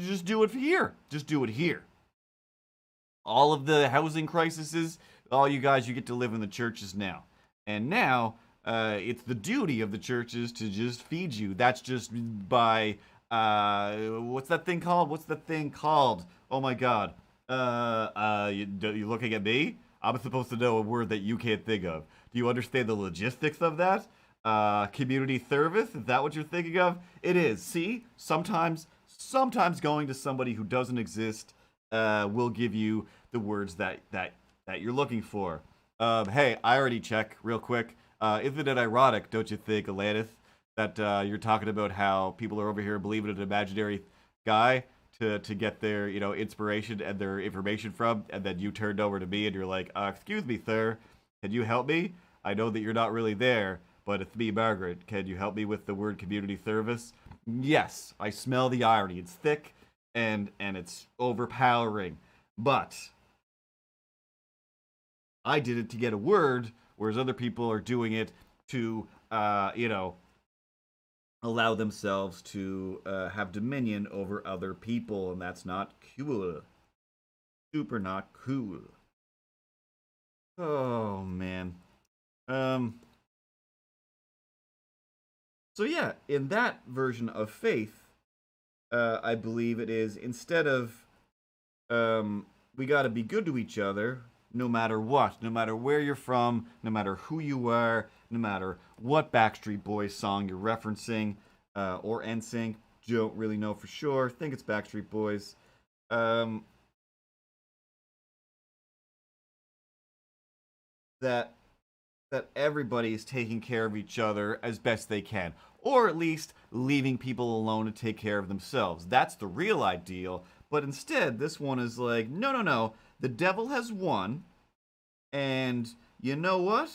Speaker 1: just do it here. Just do it here. All of the housing crises, all you guys, you get to live in the churches now. And now, it's the duty of the churches to just feed you. That's just by, what's that thing called? Oh my god. You looking at me? I'm supposed to know a word that you can't think of. Do you understand the logistics of that? Community service? Is that what you're thinking of? It is. See? Sometimes going to somebody who doesn't exist will give you the words that you're looking for. Hey, I already check real quick. Isn't it ironic, don't you think, Alanis, that you're talking about how people are over here believing in an imaginary guy to get their inspiration and their information from, and then you turned over to me and you're like, excuse me, sir, can you help me? I know that you're not really there, but it's me, Margaret. Can you help me with the word community service? Yes, I smell the irony. It's thick and it's overpowering. But I did it to get a word, whereas other people are doing it to, allow themselves to have dominion over other people, and that's not cool. Super not cool. Oh, man. So yeah, in that version of faith, I believe it is, instead of we gotta be good to each other, no matter what, no matter where you're from, no matter who you are, no matter what Backstreet Boys song you're referencing, or NSYNC, don't really know for sure. Think it's Backstreet Boys. That everybody is taking care of each other as best they can, or at least leaving people alone to take care of themselves. That's the real ideal. But instead, this one is like, no. The devil has won, and you know what?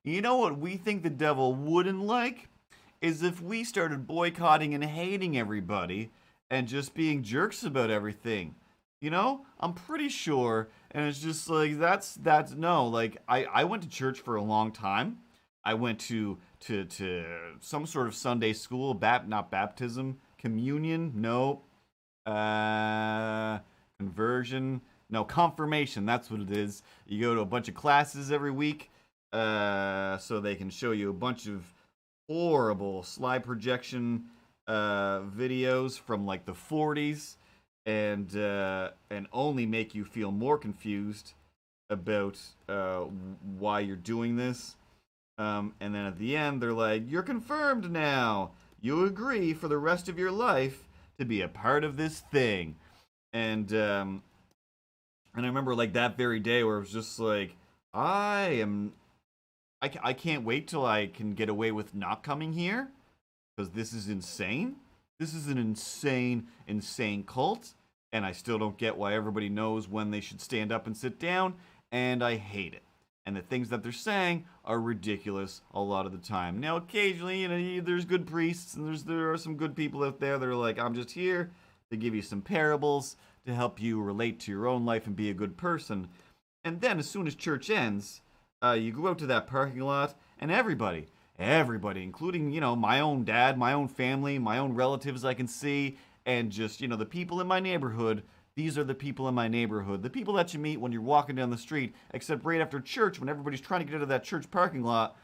Speaker 1: You know what we think the devil wouldn't like? Is if we started boycotting and hating everybody and just being jerks about everything. I'm pretty sure, and it's just like, that's no, like, I went to church for a long time. I went to some sort of Sunday school, not baptism, communion, no, conversion, no, confirmation, that's what it is. You go to a bunch of classes every week, so they can show you a bunch of horrible slide projection videos from like the 40s and only make you feel more confused about why you're doing this. And then at the end, they're like, "You're confirmed now. You agree for the rest of your life to be a part of this thing." And I remember like that very day where it was just like, I am, I can't wait till I can get away with not coming here because this is insane. This is an insane, insane cult, and I still don't get why everybody knows when they should stand up and sit down, and I hate it. And the things that they're saying are ridiculous a lot of the time. Now, occasionally, there's good priests and there are some good people out there that are like, I'm just here to give you some parables to help you relate to your own life and be a good person. And then, as soon as church ends, you go out to that parking lot, and everybody, including, my own dad, my own family, my own relatives I can see, and just, the people in my neighborhood. These are the people in my neighborhood. The people that you meet when you're walking down the street, except right after church when everybody's trying to get out of that church parking lot,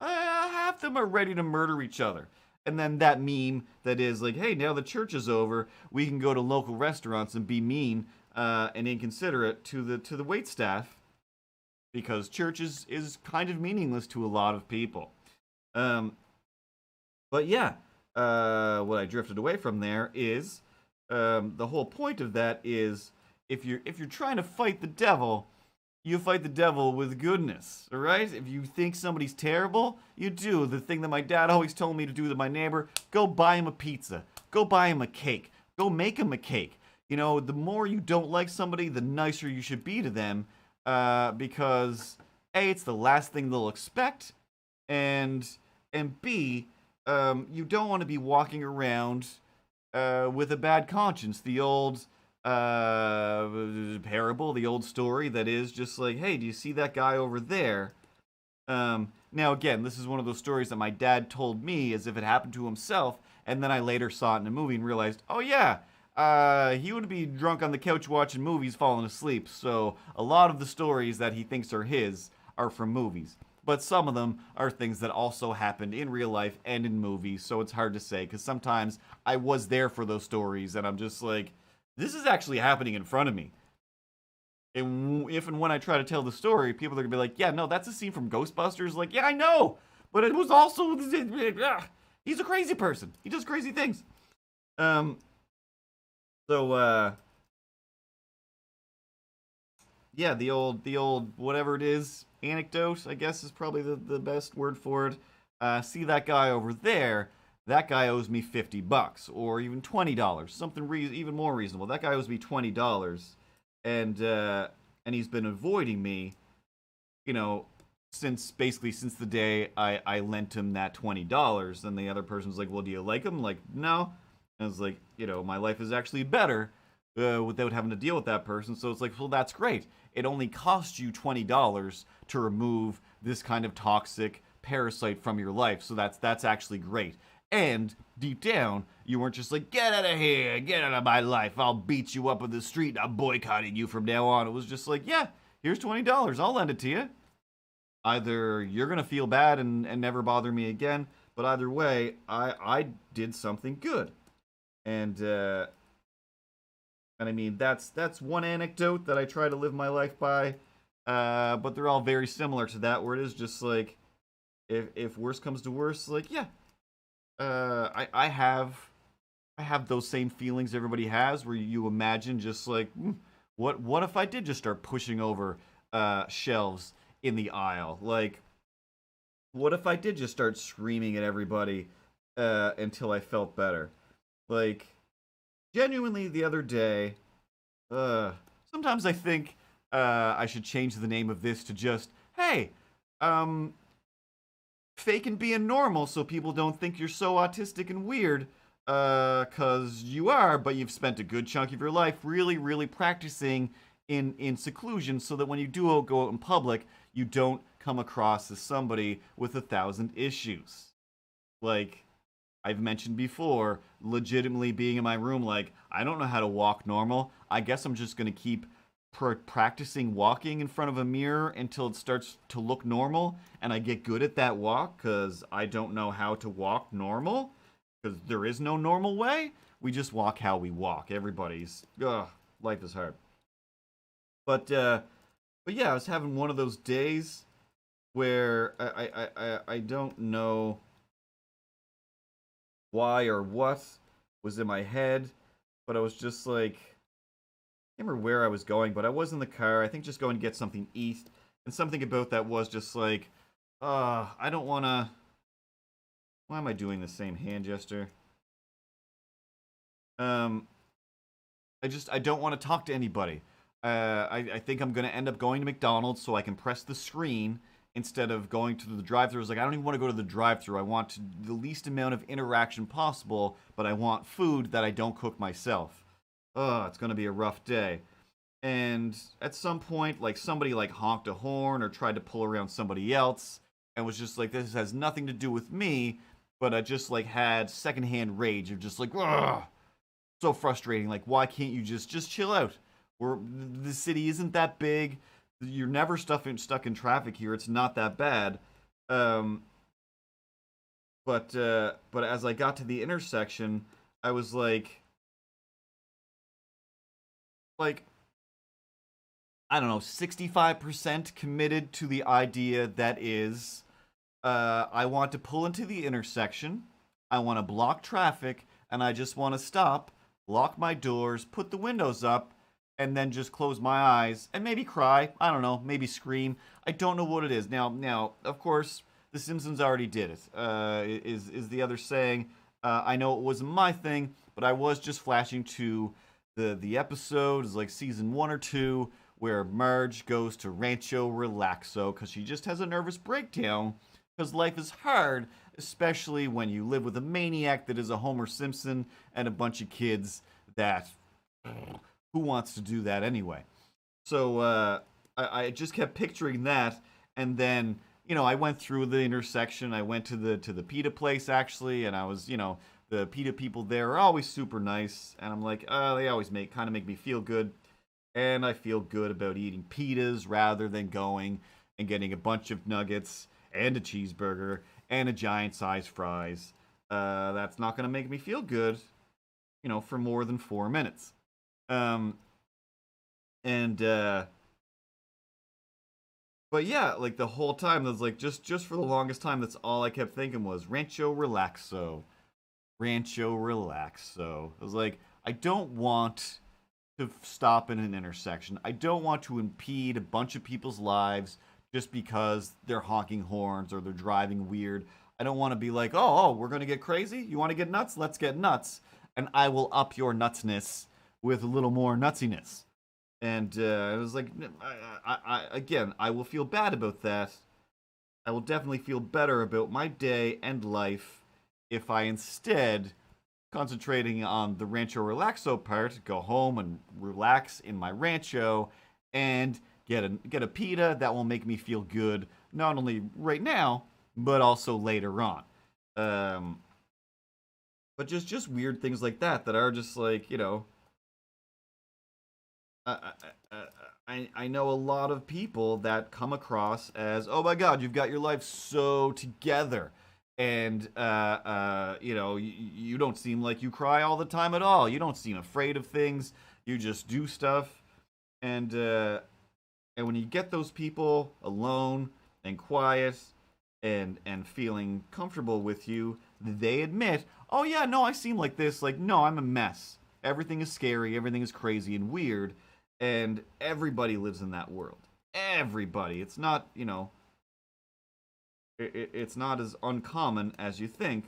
Speaker 1: half them are ready to murder each other. And then that meme that is like, hey, now the church is over, we can go to local restaurants and be mean and inconsiderate to the wait staff because church is kind of meaningless to a lot of people. But yeah, what I drifted away from there is the whole point of that is if you're trying to fight the devil, you fight the devil with goodness, all right? If you think somebody's terrible, you do the thing that my dad always told me to do to my neighbor: go buy him a pizza, go buy him a cake, go make him a cake. The more you don't like somebody, the nicer you should be to them, because A, it's the last thing they'll expect, and B, you don't want to be walking around with a bad conscience. The old parable, the old story that is just like, hey, do you see that guy over there? Now, again, this is one of those stories that my dad told me as if it happened to himself, and then I later saw it in a movie and realized, oh yeah, he would be drunk on the couch watching movies, falling asleep. So a lot of the stories that he thinks are his are from movies. But some of them are things that also happened in real life and in movies, so it's hard to say, because sometimes I was there for those stories, and I'm just like, this is actually happening in front of me. And if and when I try to tell the story, people are going to be like, yeah, no, that's a scene from Ghostbusters. Like, yeah, I know, but it was also, he's a crazy person. He does crazy things. Yeah, the old whatever it is, anecdote, I guess, is probably the best word for it. See that guy over there? That guy owes me $50 or even $20, something even more reasonable. That guy owes me $20, and he's been avoiding me, since the day I lent him that $20. And the other person's like, well, do you like him? Like, no. And I was like, my life is actually better without having to deal with that person. So it's like, well, that's great. It only costs you $20 to remove this kind of toxic parasite from your life. So that's actually great. And deep down, you weren't just like, get out of here, get out of my life, I'll beat you up in the street, I'm boycotting you from now on. It was just like, yeah, here's $20, I'll lend it to you. Either you're going to feel bad and never bother me again, but either way, I did something good. And I mean, that's one anecdote that I try to live my life by, but they're all very similar to that, where it is just like, if worse comes to worse, like, yeah, I have those same feelings everybody has, where you imagine just like, what if I did just start pushing over shelves in the aisle? Like, what if I did just start screaming at everybody until I felt better? Like, genuinely, the other day, sometimes I think I should change the name of this to just, hey, faking being normal so people don't think you're so autistic and weird, because you are, but you've spent a good chunk of your life really, really practicing in seclusion, so that when you do go out in public, you don't come across as somebody with 1,000 issues. Like I've mentioned before, legitimately being in my room like, I don't know how to walk normal. I guess I'm just going to keep practicing walking in front of a mirror until it starts to look normal and I get good at that walk, because I don't know how to walk normal. because there is no normal way. We just walk how we walk. Everybody's life is hard. But yeah, I was having one of those days where I don't know why or what was in my head, but I was just like, I can't remember where I was going, but I was in the car. I think just going to get something to eat, and something about that was just like, I don't want to. Why am I doing the same hand gesture? Um, I don't want to talk to anybody. I think I'm gonna end up going to McDonald's so I can press the screen instead of going to the drive-thru. Like I don't even want to go to the drive-thru. I want the least amount of interaction possible, but I want food that I don't cook myself. It's gonna be a rough day. And at some point, like somebody like honked a horn or tried to pull around somebody else, and was just like, this has nothing to do with me, but I just like had secondhand rage of just like, ugh, so frustrating. Like, why can't you just chill out? The city isn't that big. You're never stuck in traffic here. It's not that bad. Um, but as I got to the intersection, I was like I don't know, 65% committed to the idea that is, I want to pull into the intersection. I want to block traffic, and I just want to stop, lock my doors, put the windows up, and then just close my eyes and maybe cry. I don't know, maybe scream. I don't know what it is. Now, of course, The Simpsons already did it. Is the other saying? I know it wasn't my thing, but I was just flashing to the episode is like season 1 or 2 where Marge goes to Rancho Relaxo because she just has a nervous breakdown because life is hard, especially when you live with a maniac that is a Homer Simpson and a bunch of kids that who wants to do that anyway? So I just kept picturing that, and then I went through the intersection. I went to the pita place actually, and I was the pita people there are always super nice, and I'm like, they always make me feel good, and I feel good about eating pitas rather than going and getting a bunch of nuggets and a cheeseburger and a giant size fries. That's not gonna make me feel good, for more than 4 minutes. Um, and But yeah, like the whole time, that's like just for the longest time, that's all I kept thinking was Rancho Relaxo, Rancho Relaxo. I was like, I don't want to stop in an intersection. I don't want to impede a bunch of people's lives just because they're honking horns or they're driving weird. I don't want to be like, we're gonna get crazy. You want to get nuts? Let's get nuts, and I will up your nutsness with a little more nutsiness. And I was like, again, I will feel bad about that. I will definitely feel better about my day and life if I instead, concentrating on the Rancho Relaxo part, go home and relax in my rancho and get a pita that will make me feel good, not only right now, but also later on. Um, but just weird things like that are just like, I, I know a lot of people that come across as, oh my god, you've got your life so together. And, you don't seem like you cry all the time at all. You don't seem afraid of things. You just do stuff. And when you get those people alone and quiet and feeling comfortable with you, they admit, oh yeah, no, I seem like this. Like, no, I'm a mess. Everything is scary. Everything is crazy and weird, and everybody lives in that world. Everybody. It's not, it's not as uncommon as you think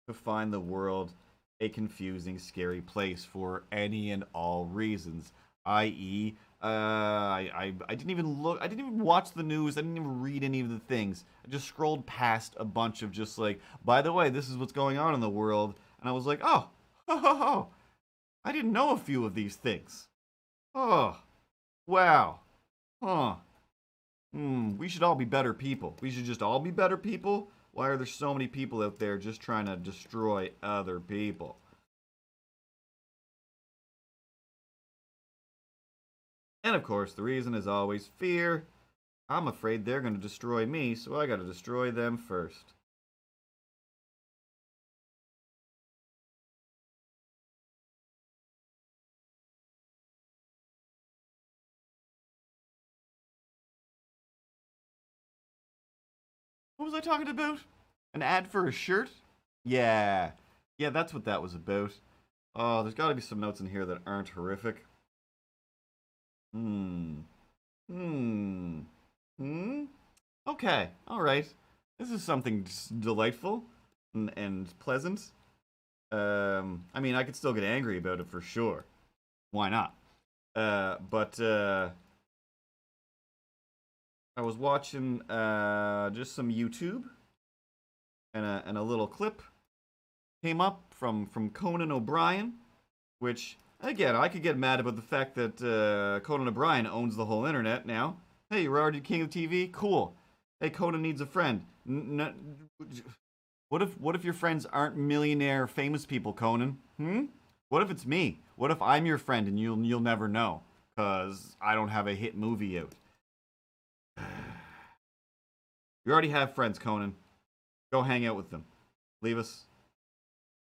Speaker 1: to find the world a confusing, scary place for any and all reasons. I.e., I didn't even look. I didn't even watch the news. I didn't even read any of the things. I just scrolled past a bunch of just like, by the way, this is what's going on in the world, and I was like, oh, oh, I didn't know a few of these things. Oh, wow, huh? We should all be better people. We should just all be better people. Why are there so many people out there just trying to destroy other people? And of course, the reason is always fear. I'm afraid they're gonna destroy me, so I gotta destroy them first. What was I talking about? An ad for a shirt? Yeah. Yeah, that's what that was about. Oh, there's gotta be some notes in here that aren't horrific. Hmm. Hmm. Hmm? Okay, alright. This is something delightful and pleasant. I mean, I could still get angry about it for sure. Why not? But I was watching just some YouTube, and a little clip came up from Conan O'Brien, which again I could get mad about the fact that Conan O'Brien owns the whole internet now. Hey, you're already king of TV. Cool. Hey, Conan needs a friend. What if your friends aren't millionaire famous people, Conan? Hmm? What if it's me? What if I'm your friend and you'll never know cuz I don't have a hit movie out? You already have friends, Conan. Go hang out with them. Leave us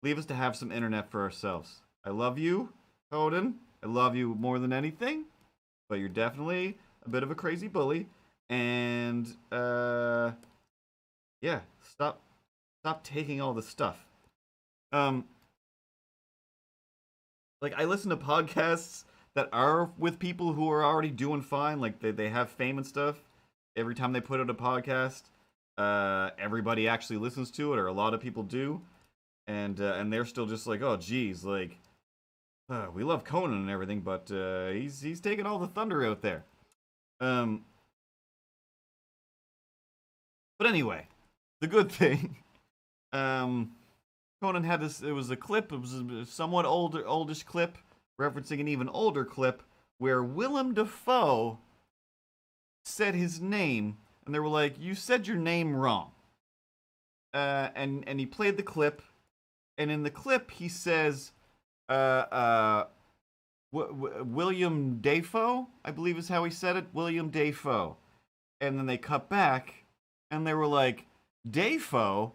Speaker 1: leave us to have some internet for ourselves. I love you, Conan. I love you more than anything, but you're definitely a bit of a crazy bully and yeah, stop taking all the stuff. Um like I listen to podcasts that are with people who are already doing fine, like they have fame and stuff. Every time they put out a podcast, everybody actually listens to it, or a lot of people do, and they're still just like, oh, geez, like we love Conan and everything, but he's taking all the thunder out there. Um, but anyway, the good thing, um, Conan had this. It was a clip. It was a somewhat oldish clip, referencing an even older clip where Willem Dafoe said his name, and they were like, "You said your name wrong." And he played the clip, and in the clip he says, uh, uh, William Dafoe, I believe is how he said it, William Dafoe. And then they cut back, and they were like, Dafoe?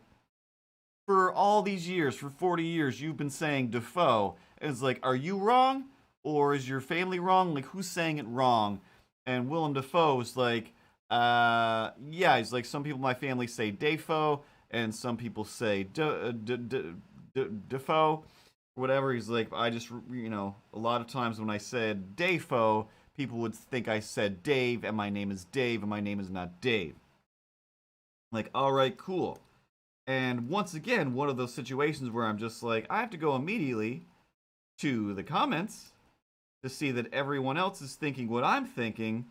Speaker 1: For all these years, for 40 years, you've been saying Defoe. And it's like, are you wrong? Or is your family wrong? Like, who's saying it wrong? And Willem Dafoe was like, yeah, he's like, some people in my family say Dafoe, and some people say Defoe, whatever. He's like, I just, a lot of times when I said Dafoe, people would think I said Dave, and my name is Dave, and my name is not Dave. Like, all right, cool. And once again, one of those situations where I'm just like, I have to go immediately to the comments to see that everyone else is thinking what I'm thinking.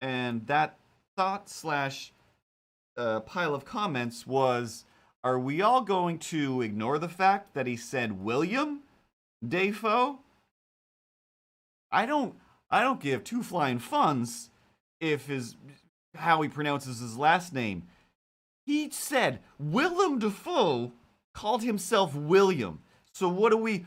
Speaker 1: And that thought slash pile of comments was, are we all going to ignore the fact that he said William Dafoe? I don't give two flying funs if his how he pronounces his last name. He said Willem Dafoe called himself William. So what are we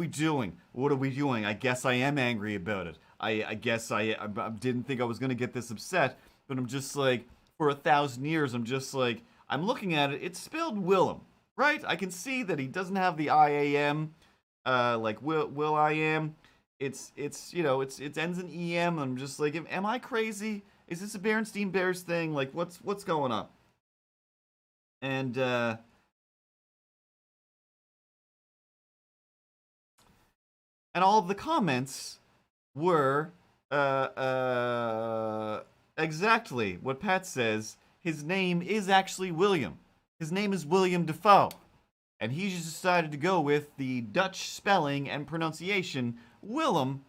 Speaker 1: doing? What are we doing? I guess I am angry about it. I guess I didn't think I was gonna get this upset, but I'm just like, for 1,000 years I'm just like, I'm looking at it. It's spelled Willem, right? I can see that he doesn't have the IAM, like Will I am. It ends in EM. I'm just like, am I crazy? Is this a Berenstein Bears thing? Like, what's going on? And and all of the comments were exactly what Pat says. His name is actually William. His name is William Defoe. And he just decided to go with the Dutch spelling and pronunciation, Willem,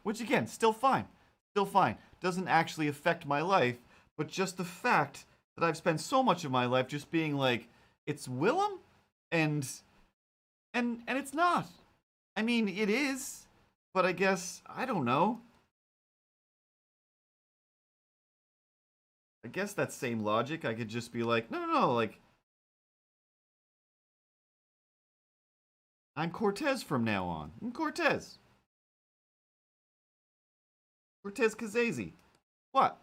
Speaker 1: which again, still fine. Still fine. Doesn't actually affect my life, but just the fact that I've spent so much of my life just being like, it's Willem? And and it's not. I mean, it is, but I guess I don't know. I guess that same logic, I could just be like, no, no, no, like I'm Cortez from now on. I'm Cortez. Cortez Cazazi. What?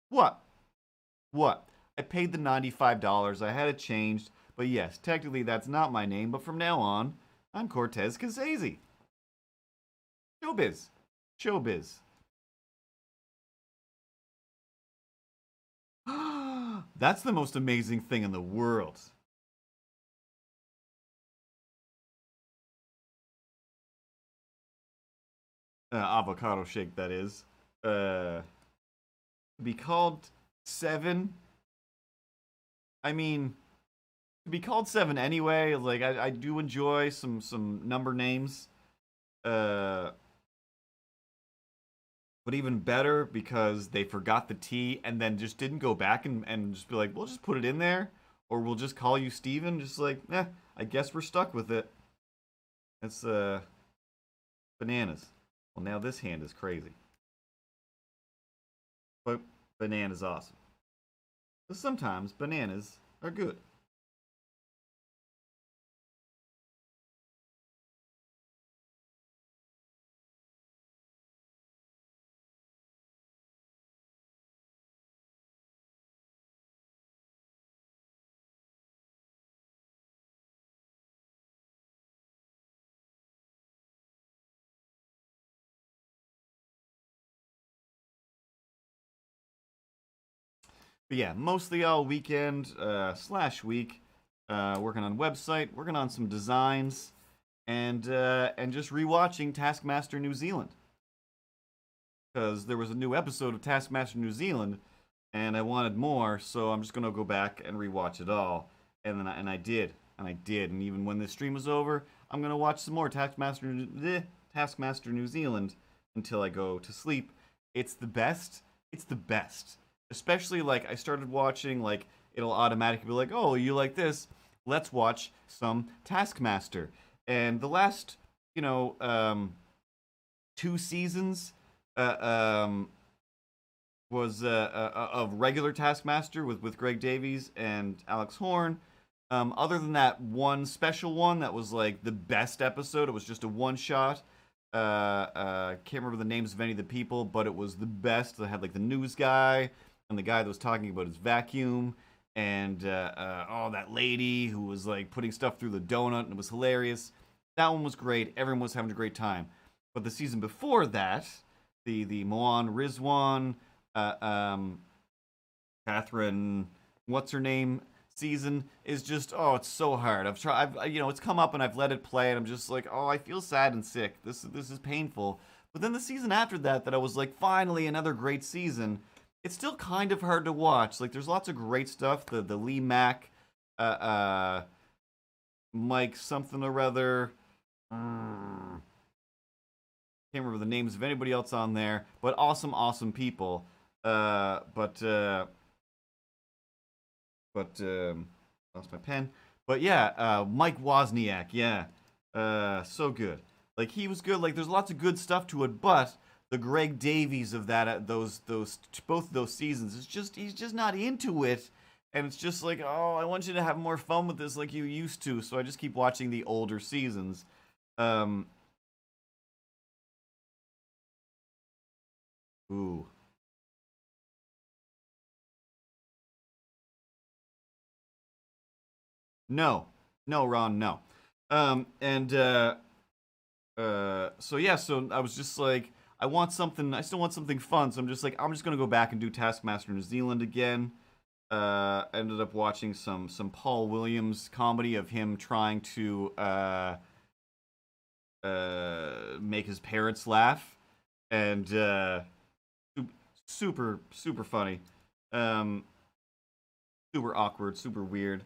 Speaker 1: What? What? I paid the $95. I had it changed. But yes, technically that's not my name. But from now on, I'm Cortez Cazazi. Showbiz. Showbiz. That's the most amazing thing in the world. Avocado shake, that is. To be called Seven. I mean, to be called Seven anyway. Like I do enjoy some number names. Uh, but even better because they forgot the T and then just didn't go back and just be like, we'll just put it in there, or we'll just call you Steven. Just like, I guess we're stuck with it. It's bananas. Well, now this hand is crazy. But banana's awesome. But sometimes bananas are good. But yeah, mostly all weekend slash week, working on website, working on some designs, and just rewatching Taskmaster New Zealand because there was a new episode of Taskmaster New Zealand, and I wanted more, so I'm just gonna go back and rewatch it all, and I did, and even when this stream is over, I'm gonna watch some more Taskmaster New Zealand until I go to sleep. It's the best. It's the best. Especially like I started watching, like it'll automatically be like, oh, you like this? Let's watch some Taskmaster. And the last, you know, 2 seasons was of regular Taskmaster with Greg Davies and Alex Horn. Other than that one special one that was like the best episode, it was just a one shot. Can't remember the names of any of the people, but it was the best. They had like the news guy and the guy that was talking about his vacuum, and oh, that lady who was like putting stuff through the donut, and it was hilarious. That one was great. Everyone was having a great time. But the season before that, the Moan Rizwan, Catherine, what's her name, season is just, oh, it's so hard. It's come up and I've let it play, and I'm just like, oh, I feel sad and sick. This is painful. But then the season after that I was like, finally another great season. It's still kind of hard to watch. Like there's lots of great stuff. The Lee Mack, Mike something or other. Can't remember the names of anybody else on there, but awesome people. Lost my pen. But yeah, Mike Wozniak, yeah, so good. Like he was good. Like there's lots of good stuff to it, but the Greg Davies of that, those both of those seasons, is just he's just not into it, and it's just like, oh, I want you to have more fun with this like you used to. So I just keep watching the older seasons. Ooh. No, no, Ron, no. And so yeah, so I was just like, I want something. I still want something fun, so I'm just like, I'm just gonna go back and do Taskmaster New Zealand again. Ended up watching some Paul Williams comedy of him trying to make his parents laugh, and super funny, um, super awkward, super weird,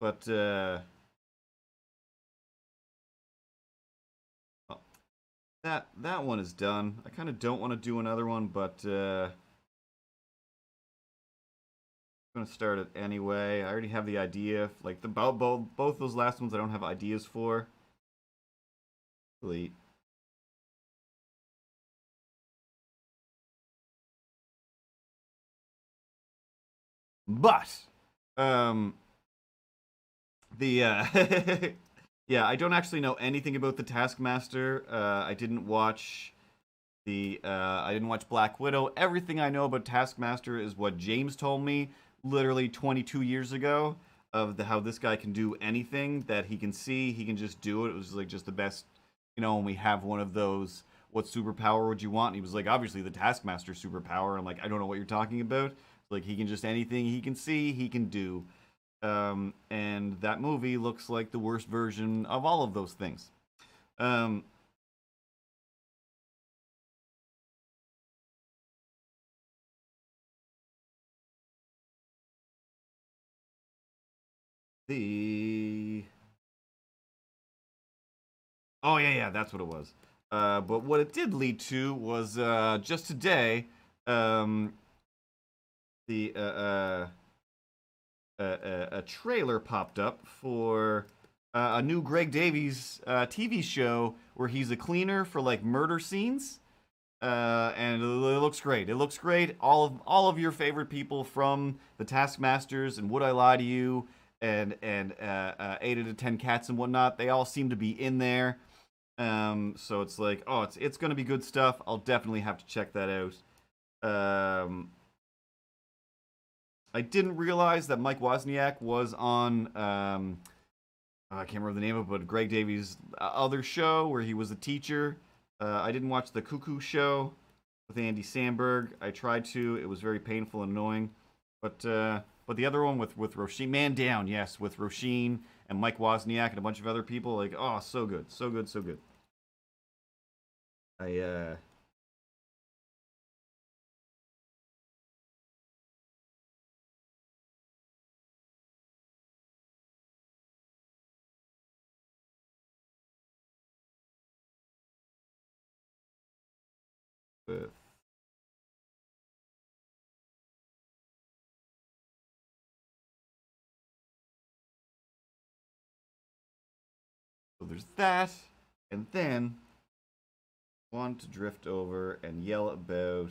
Speaker 1: but that one is done. I kind of don't want to do another one, but I'm gonna start it anyway. I already have the idea. Like the both those last ones, I don't have ideas for. Delete. But um, the yeah, I don't actually know anything about the Taskmaster. I didn't watch I didn't watch Black Widow. Everything I know about Taskmaster is what James told me literally 22 years ago of how this guy can do anything that he can see. He can just do it. It was like just the best, when we have one of those, what superpower would you want? And he was like, obviously the Taskmaster superpower. I'm like, I don't know what you're talking about. Like, he can just anything he can see, he can do. And that movie looks like the worst version of all of those things. Um, the Oh yeah, that's what it was. But what it did lead to was just today, um, the a trailer popped up for a new Greg Davies TV show where he's a cleaner for like murder scenes. And it looks great. It looks great. All of your favorite people from the Taskmasters and Would I Lie to You and 8 out of 10 Cats and whatnot. They all seem to be in there. So it's like, oh, it's gonna be good stuff. I'll definitely have to check that out. I didn't realize that Mike Wozniak was on. I can't remember the name of it, but Greg Davies' other show where he was a teacher. I didn't watch the Cuckoo Show with Andy Samberg. I tried to. It was very painful and annoying. But the other one with Roisin, Man Down, yes, with Roisin and Mike Wozniak and a bunch of other people, like, oh, so good, so good, so good. I with So there's that, and then want to drift over and yell about.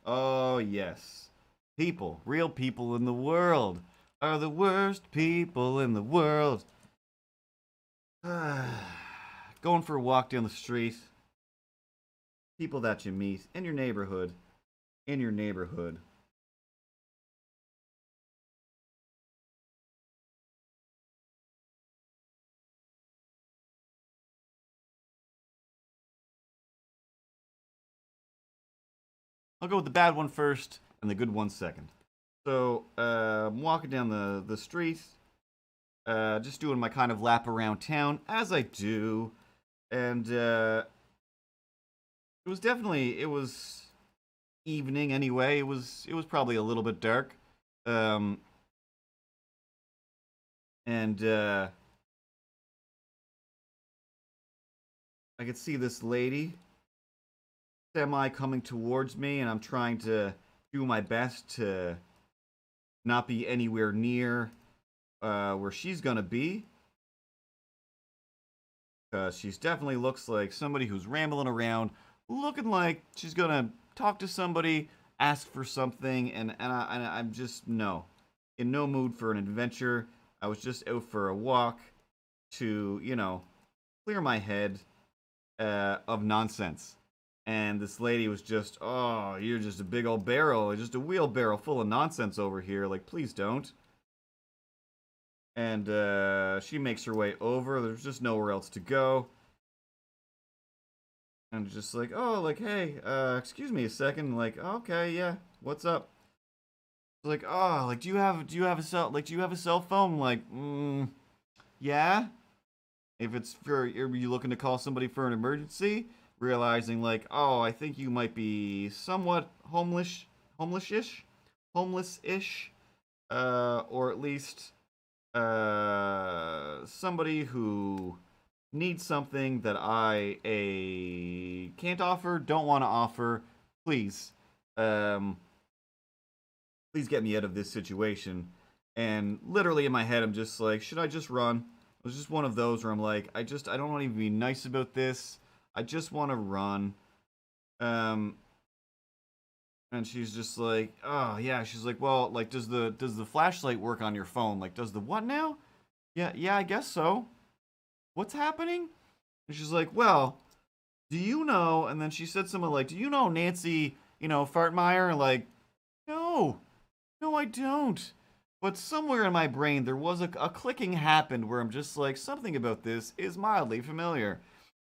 Speaker 1: Oh yes, people, real people in the world are the worst people in the world. Going for a walk down the street, people that you meet in your neighborhood, in your neighborhood. I'll go with the bad one first and the good one second. So I'm walking down the street, just doing my kind of lap around town as I do, and it was evening anyway. It was probably a little bit dark, um, and I could see this lady semi coming towards me, and I'm trying to do my best to not be anywhere near where she's gonna be. She's definitely looks like somebody who's rambling around, looking like she's gonna talk to somebody, ask for something, I'm just in no mood for an adventure. I was just out for a walk to clear my head of nonsense. And this lady was just, oh, you're just a big old barrel, just a wheelbarrow full of nonsense over here. Like, please don't. And she makes her way over. There's just nowhere else to go. And just like, oh, like, hey, excuse me a second. Like, okay, yeah, what's up? Like, oh, like, do you have a cell phone? Like, yeah. If it's for, are you looking to call somebody for an emergency? Realizing like, oh, I think you might be somewhat homeless-ish, or at least somebody who needs something that I can't offer, don't want to offer. Please, please get me out of this situation. And literally in my head, I'm just like, should I just run? It was just one of those where I'm like, I don't want to even be nice about this. I just want to run. And she's just like, oh yeah. She's like, well, like, does the flashlight work on your phone? Like, does the what now? Yeah, I guess so. What's happening? And she's like, well, do you know? And then she said something like, do you know Nancy, Fartmeyer? Like, no, no, I don't. But somewhere in my brain, there was a clicking happened where I'm just like, something about this is mildly familiar.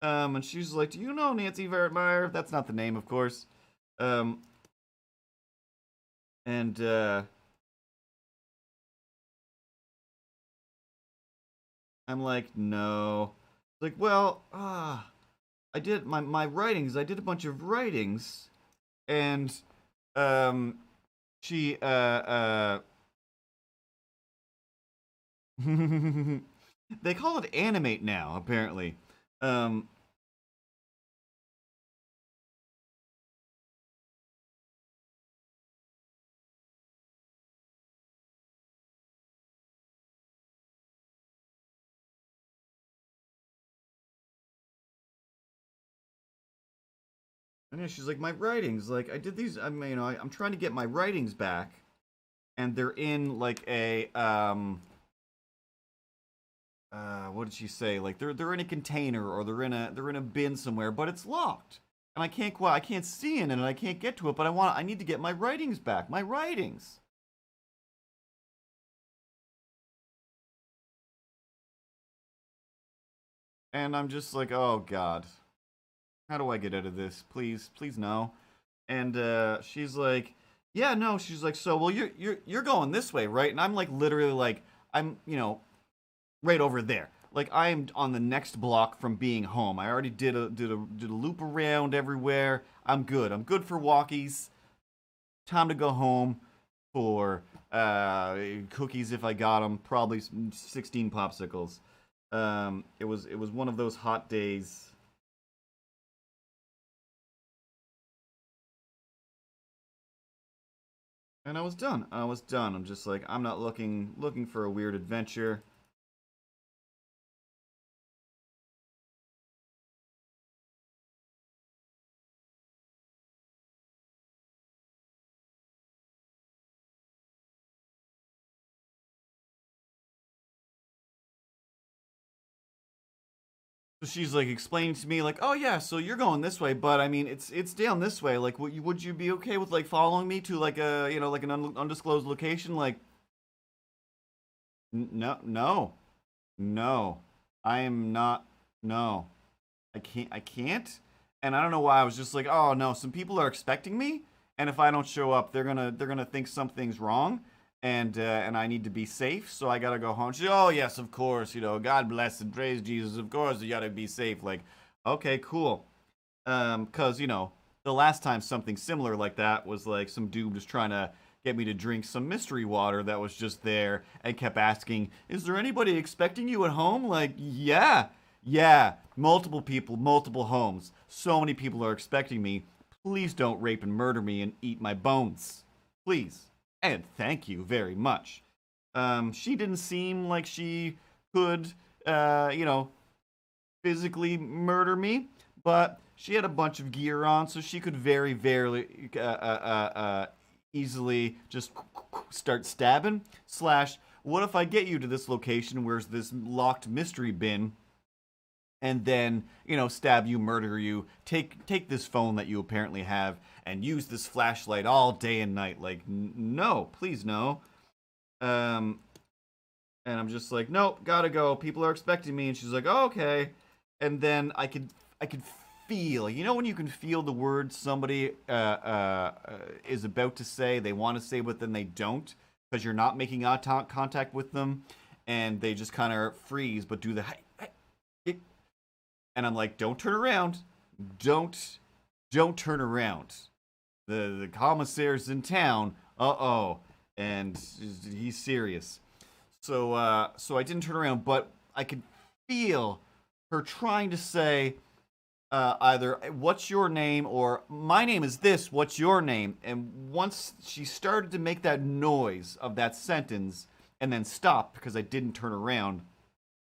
Speaker 1: And she's like, do you know Nancy Fartmeyer? That's not the name, of course. Um, and, I'm like, no. Like, well, I did my writings. I did a bunch of writings, and um, she they call it animate now, apparently. Um, and yeah, she's like, my writings. Like, I did these. I mean, I'm trying to get my writings back, and they're in like a what did she say? Like they're in a container or they're in a bin somewhere, but it's locked. And I can't see in it and I can't get to it, but I need to get my writings back. My writings. And I'm just like, "Oh god. How do I get out of this? Please, please no." And she's like, "Yeah, no." She's like, "So, well you're going this way, right?" And I'm like literally like I'm, right over there. Like I'm on the next block from being home. I already did a loop around everywhere. I'm good. I'm good for walkies. Time to go home for cookies if I got them. Probably 16 popsicles. It was one of those hot days. And I was done. I was done. I'm just like I'm not looking for a weird adventure. So she's like explaining to me like, "Oh yeah, so you're going this way, but I mean it's down this way. Like would you be okay with like following me to like a, like an undisclosed location like no, no. No. I am not. No. I can't. And I don't know why I was just like, "Oh no, some people are expecting me, and if I don't show up, they're going to think something's wrong." And I need to be safe, so I gotta go home. She's, oh yes, of course, God bless and praise Jesus. Of course, you gotta be safe. Like, okay, cool. Cause the last time something similar like that was like some dude was trying to get me to drink some mystery water that was just there and kept asking, "Is there anybody expecting you at home?" Like, yeah, yeah, multiple people, multiple homes. So many people are expecting me. Please don't rape and murder me and eat my bones. Please. And thank you very much. She didn't seem like she could, physically murder me, but she had a bunch of gear on, so she could very easily just start stabbing. Slash, what if I get you to this location where's this locked mystery bin, and then stab you, murder you, take this phone that you apparently have, and use this flashlight all day and night? Like, no, please no. Um, and I'm just like, nope, gotta go. People are expecting me. And she's like, oh, okay. And then I could feel, when you can feel the words somebody is about to say, they want to say, but then they don't because you're not making eye contact with them, and they just kind of freeze, but do the and I'm like, don't turn around, don't don't turn around. The commissaire's in town. Uh-oh. And he's serious. So I didn't turn around, but I could feel her trying to say either "What's your name?" or "My name is this. What's your name?" And once she started to make that noise of that sentence, and then stop because I didn't turn around,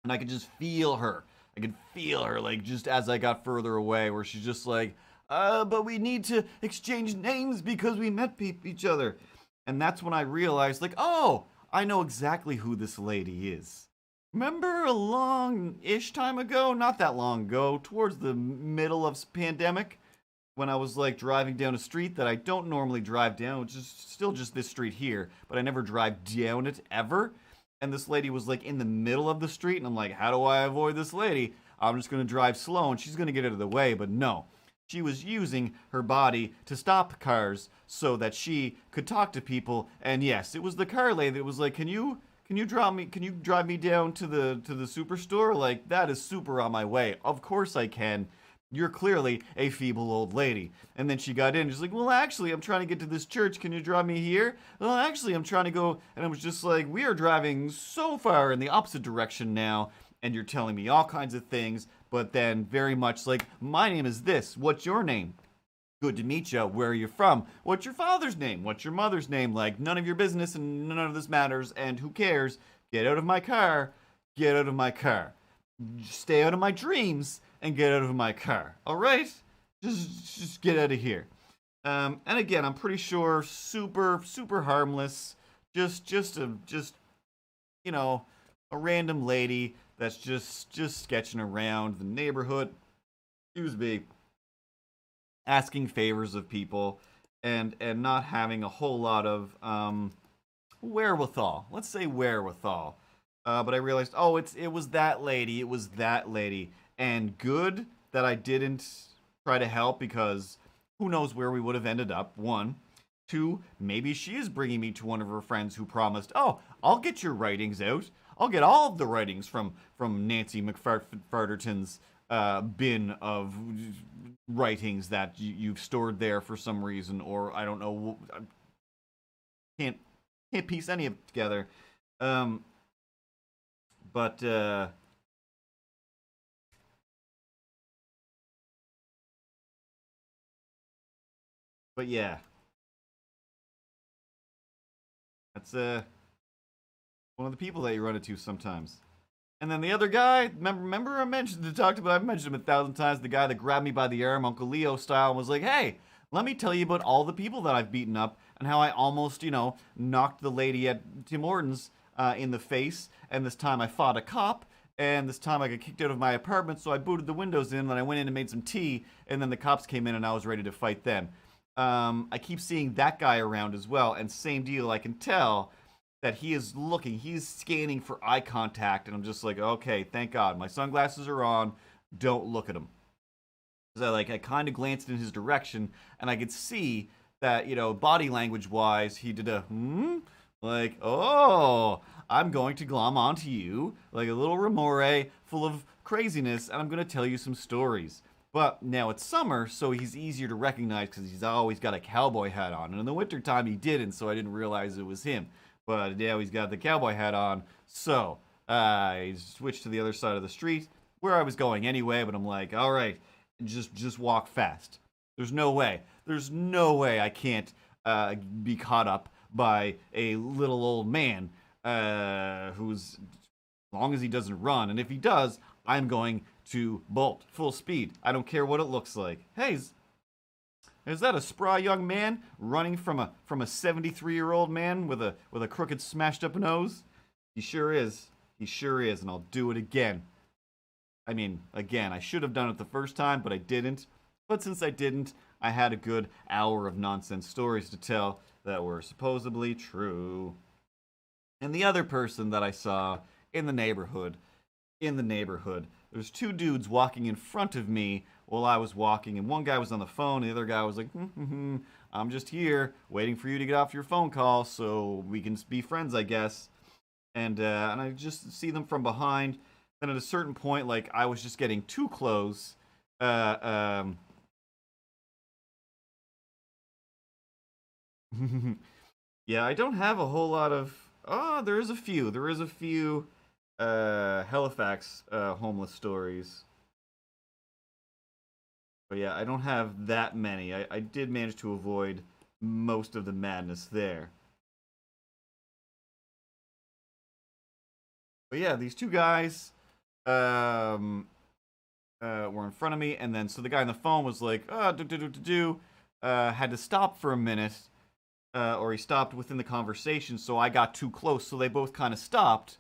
Speaker 1: and I could just feel her. I could feel her, like, just as I got further away, where she's just like, but we need to exchange names because we met each other. And that's when I realized, like, oh, I know exactly who this lady is. Remember a long-ish time ago, not that long ago, towards the middle of pandemic, when I was like driving down a street that I don't normally drive down, which is still just this street here, but I never drive down it ever. And this lady was like in the middle of the street, and I'm like, how do I avoid this lady? I'm just gonna drive slow, and she's gonna get out of the way. But no, she was using her body to stop cars so that she could talk to people. And yes, it was the car lady that was like, can you drive me down to the superstore? Like, that is super on my way. Of course I can. You're clearly a feeble old lady. And then she got in. She's like, well, actually, I'm trying to get to this church. Can you drive me here? Well, actually, I'm trying to go. And I was just like, we are driving so far in the opposite direction now. And you're telling me all kinds of things. But then very much like, my name is this. What's your name? Good to meet you. Where are you from? What's your father's name? What's your mother's name? Like, none of your business and none of this matters. And who cares? Get out of my car. Get out of my car. Stay out of my dreams and get out of my car. All right? Just get out of here. And again, I'm pretty sure super harmless. Just you know, a random lady that's just sketching around the neighborhood. Excuse me, asking favors of people and not having a whole lot of wherewithal. Let's say wherewithal. But I realized, oh, it was that lady. It was that lady. And good that I didn't try to help, because who knows where we would have ended up. One. Two, maybe she is bringing me to one of her friends who promised, oh, I'll get your writings out. I'll get all of the writings from Nancy McFarterton's bin of writings that you've stored there for some reason, or I don't know. I can't piece any of it together. But yeah, that's one of the people that you run into sometimes. And then the other guy, remember I've mentioned him 1,000 times, the guy that grabbed me by the arm, Uncle Leo style, and was like, hey, let me tell you about all the people that I've beaten up and how I almost, knocked the lady at Tim Hortons in the face. And this time I fought a cop. And this time I got kicked out of my apartment, so I booted the windows in, and I went in and made some tea, and then the cops came in and I was ready to fight them. I keep seeing that guy around as well, and same deal, I can tell that he is looking, he's scanning for eye contact, and I'm just like, okay, thank God, my sunglasses are on, don't look at him. So I kind of glanced in his direction, and I could see that, body language wise, he did a like, oh, I'm going to glom onto you like a little remore full of craziness, and I'm going to tell you some stories. But now it's summer, so he's easier to recognize because he's always got a cowboy hat on. And in the wintertime, he didn't, so I didn't realize it was him. But now he's got the cowboy hat on, so I switched to the other side of the street where I was going anyway. But I'm like, all right, just walk fast. There's no way I can't be caught up by a little old man who's, as long as he doesn't run, and if he does, I'm going to bolt full speed. I don't care what it looks like. Hey, is that a spry young man running from a 73-year-old man with a crooked, smashed up nose? He sure is. He sure is, and I'll do it again. I mean, again, I should have done it the first time, but I didn't. But since I didn't, I had a good hour of nonsense stories to tell that were supposedly true. And the other person that I saw in the neighborhood, there's two dudes walking in front of me while I was walking, and one guy was on the phone, and the other guy was like, I'm just here waiting for you to get off your phone call so we can be friends, I guess. And I just see them from behind. Then at a certain point, I was just getting too close. Yeah, I don't have a whole lot of. Oh, there is a few. There is a few Halifax homeless stories. But yeah, I don't have that many. I did manage to avoid most of the madness there. But yeah, these two guys were in front of me, and then so the guy on the phone was like, had to stop for a minute, or he stopped within the conversation, so I got too close, so they both kind of stopped.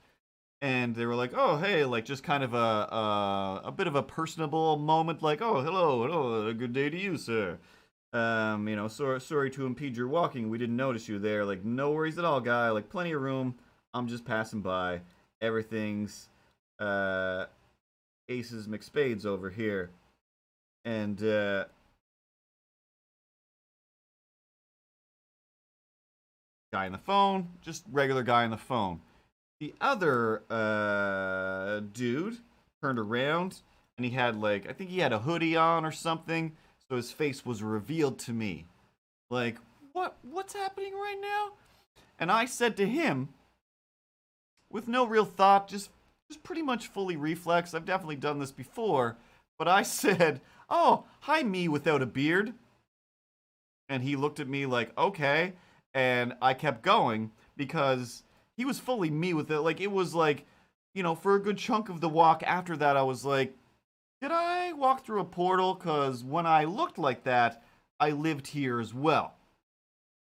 Speaker 1: And they were like, "Oh, hey," like just kind of a bit of a personable moment, like, "Oh, hello, hello, a good day to you, sir. Sorry to impede your walking. We didn't notice you there. Like, no worries at all, guy. Like, plenty of room. I'm just passing by. Everything's uh aces McSpades over here." And guy on the phone, just regular guy on the phone. The other dude turned around and he had like I think he had a hoodie on or something, so his face was revealed to me. Like, what's happening right now? And I said to him, with no real thought, just pretty much fully reflex. I've definitely done this before, but I said, "Oh, hi, me without a beard." And he looked at me like, "Okay," and I kept going because he was fully me with it. Like it was like, for a good chunk of the walk after that, I was like, "Did I walk through a portal?" Because when I looked like that, I lived here as well.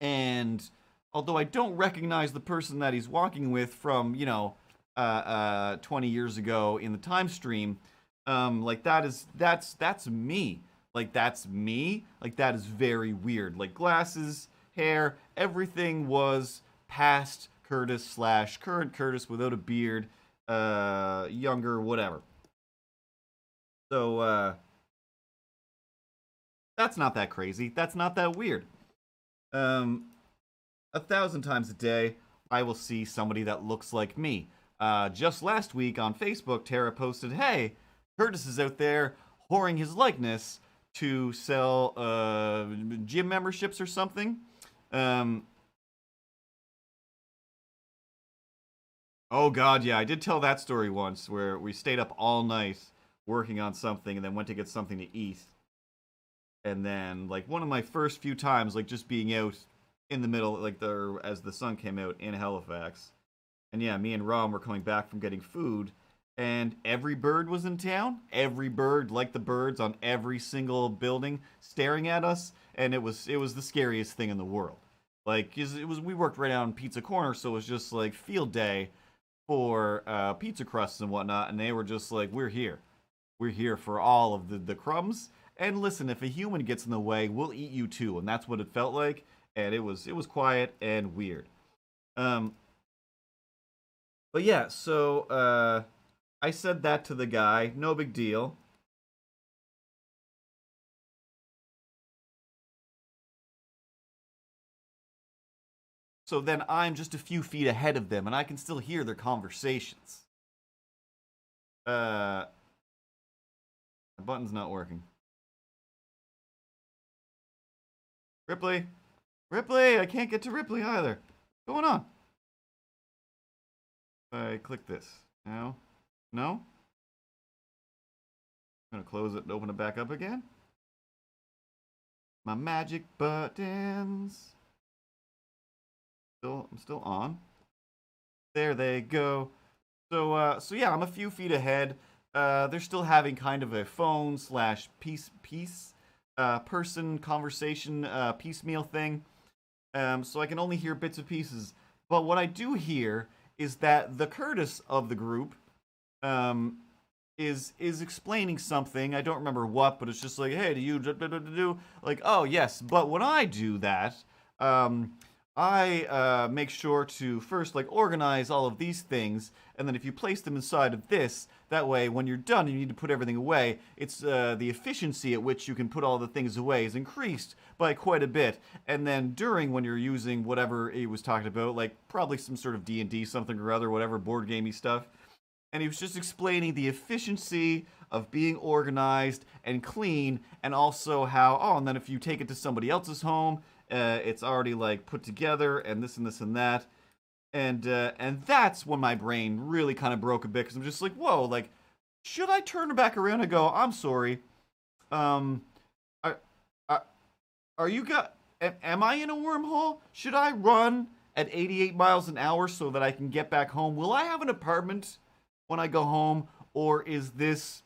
Speaker 1: And although I don't recognize the person that he's walking with from 20 years ago in the time stream, like that's me. Like that's me. Like that is very weird. Like glasses, hair, everything was past Curtis slash current Curtis without a beard, younger, whatever. So that's not that crazy. That's not that weird. Um, 1,000 times a day, I will see somebody that looks like me. Just last week on Facebook, Tara posted, "Hey, Curtis is out there whoring his likeness to sell gym memberships or something." Um, oh God, yeah, I did tell that story once where we stayed up all night working on something and then went to get something to eat. And then, like, one of my first few times, like, just being out in the middle, like, as the sun came out in Halifax. And yeah, me and Rom were coming back from getting food, and every bird was in town. Every bird, like the birds on every single building, staring at us, and it was the scariest thing in the world. Like, it was we worked right out on Pizza Corner, so it was just like field day for pizza crusts and whatnot, and they were just like, we're here for all of the crumbs. And listen, if a human gets in the way, we'll eat you too, and that's what it felt like. And it was quiet and weird. Um, but yeah, so I said that to the guy, no big deal. So then I'm just a few feet ahead of them, and I can still hear their conversations. Uh, my button's not working. Ripley, Ripley, I can't get to Ripley either. What's going on? I click this. No, no. I'm gonna close it and open it back up again. My magic buttons. I'm still on. There they go. So yeah, I'm a few feet ahead. They're still having kind of a phone slash piece person conversation piecemeal thing. So I can only hear bits and pieces. But what I do hear is that the Curtis of the group um, is explaining something. I don't remember what, but it's just like, "Hey, do you do?" Like, "Oh yes," but when I do that, um, I make sure to first like organize all of these things, and then if you place them inside of this, that way when you're done and you need to put everything away, it's the efficiency at which you can put all the things away is increased by quite a bit. And then during when you're using whatever he was talking about, like probably some sort of D&D something or other, whatever board gamey stuff, and he was just explaining the efficiency of being organized and clean, and also how, oh, and then if you take it to somebody else's home, it's already like put together, and this and this and that, and that's when my brain really kind of broke a bit because I'm just like, whoa, like, should I turn back around and go, "I'm sorry, um, are, are, are you got? Am I in a wormhole? Should I run at 88 miles an hour so that I can get back home? Will I have an apartment when I go home, or is this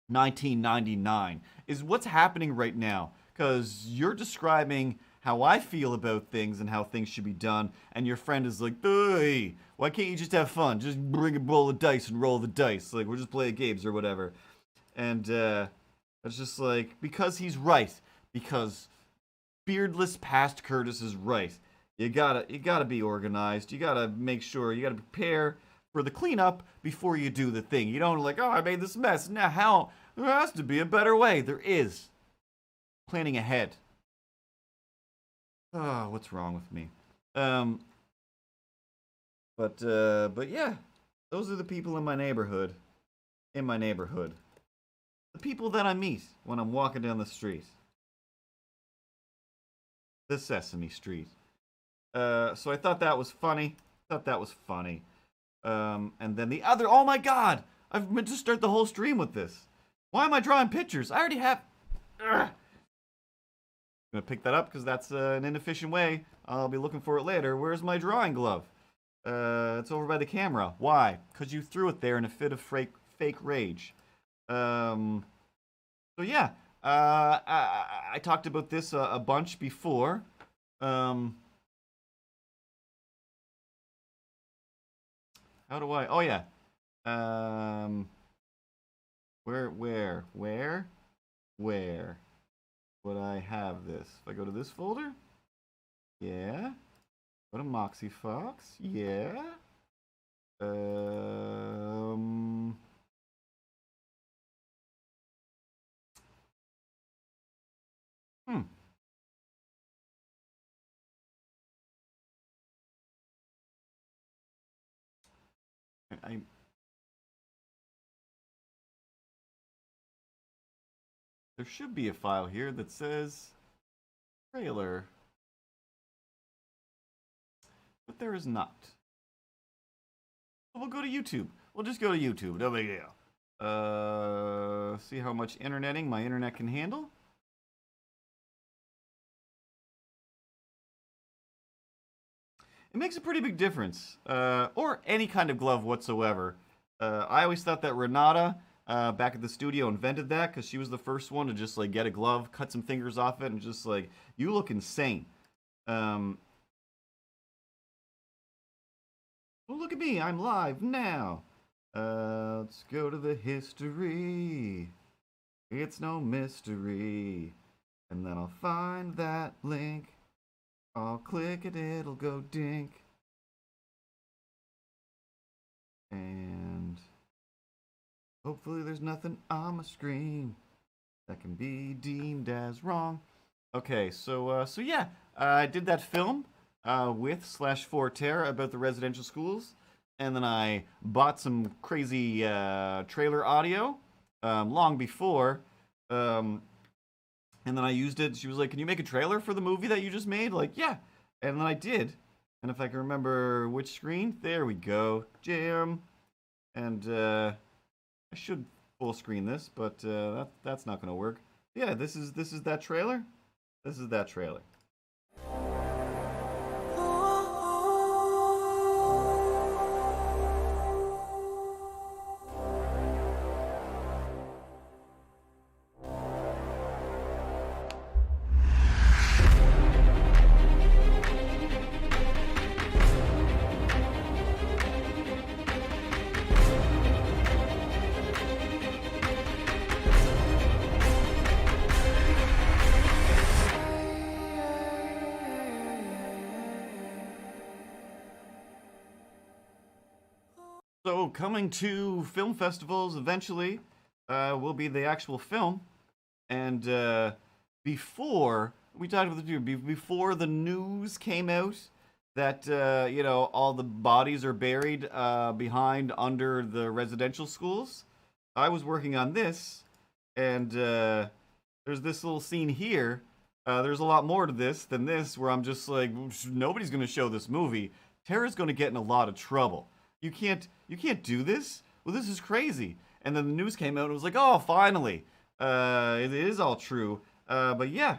Speaker 1: 1999? Is what's happening right now? Because you're describing how I feel about things and how things should be done, and your friend is like, hey, why can't you just have fun? Just bring a roll of dice and roll the dice. Like, we're just playing games or whatever. And it's just like, because he's right. Because beardless past Curtis is right. You gotta be organized. You gotta make sure, you gotta prepare for the cleanup before you do the thing. You don't like, oh, I made this mess. Now how? There has to be a better way. There is. Planning ahead. Oh, what's wrong with me? But yeah, those are the people in my neighborhood. In my neighborhood. The people that I meet when I'm walking down the street. The Sesame Street. So I thought that was funny. And then the other, oh my god! I've meant to start the whole stream with this. Why am I drawing pictures? I already have... Ugh. I'm gonna pick that up because that's an inefficient way. I'll be looking for it later. Where's my drawing glove? It's over by the camera. Why? Because you threw it there in a fit of fake rage. So yeah, I talked about this a bunch before. How do I? Oh yeah. Where would I have this? If I go to this folder? Yeah. Go to Moxie Fox? Yeah. There should be a file here that says trailer, but there is not. We'll go to YouTube. We'll just go to YouTube. No big deal. See how much interneting my internet can handle. It makes a pretty big difference, or any kind of glove whatsoever. I always thought that Renata, back at the studio, invented that because she was the first one to just like get a glove, cut some fingers off it, and just like, you look insane. Well, look at me, I'm live now. Let's go to the history. It's no mystery. And then I'll find that link. I'll click it, it'll go dink. And hopefully there's nothing on my screen that can be deemed as wrong. Okay, so yeah, I did that film with /4Terra about the residential schools, and then I bought some crazy trailer audio long before, and then I used it. She was like, can you make a trailer for the movie that you just made? Like, yeah. And then I did. And if I can remember which screen, there we go. Jam. And I should full screen this, but that's not going to work. Yeah, this is that trailer. This is that trailer. So coming to film festivals eventually will be the actual film, and before we talked about before the news came out that you know, all the bodies are buried behind under the residential schools, I was working on this, and there's this little scene here. There's a lot more to this than this, where I'm just like, nobody's gonna show this movie. Tara's gonna get in a lot of trouble. You can't do this. Well, this is crazy. And then the news came out and it was like, oh, finally, it is all true. But yeah,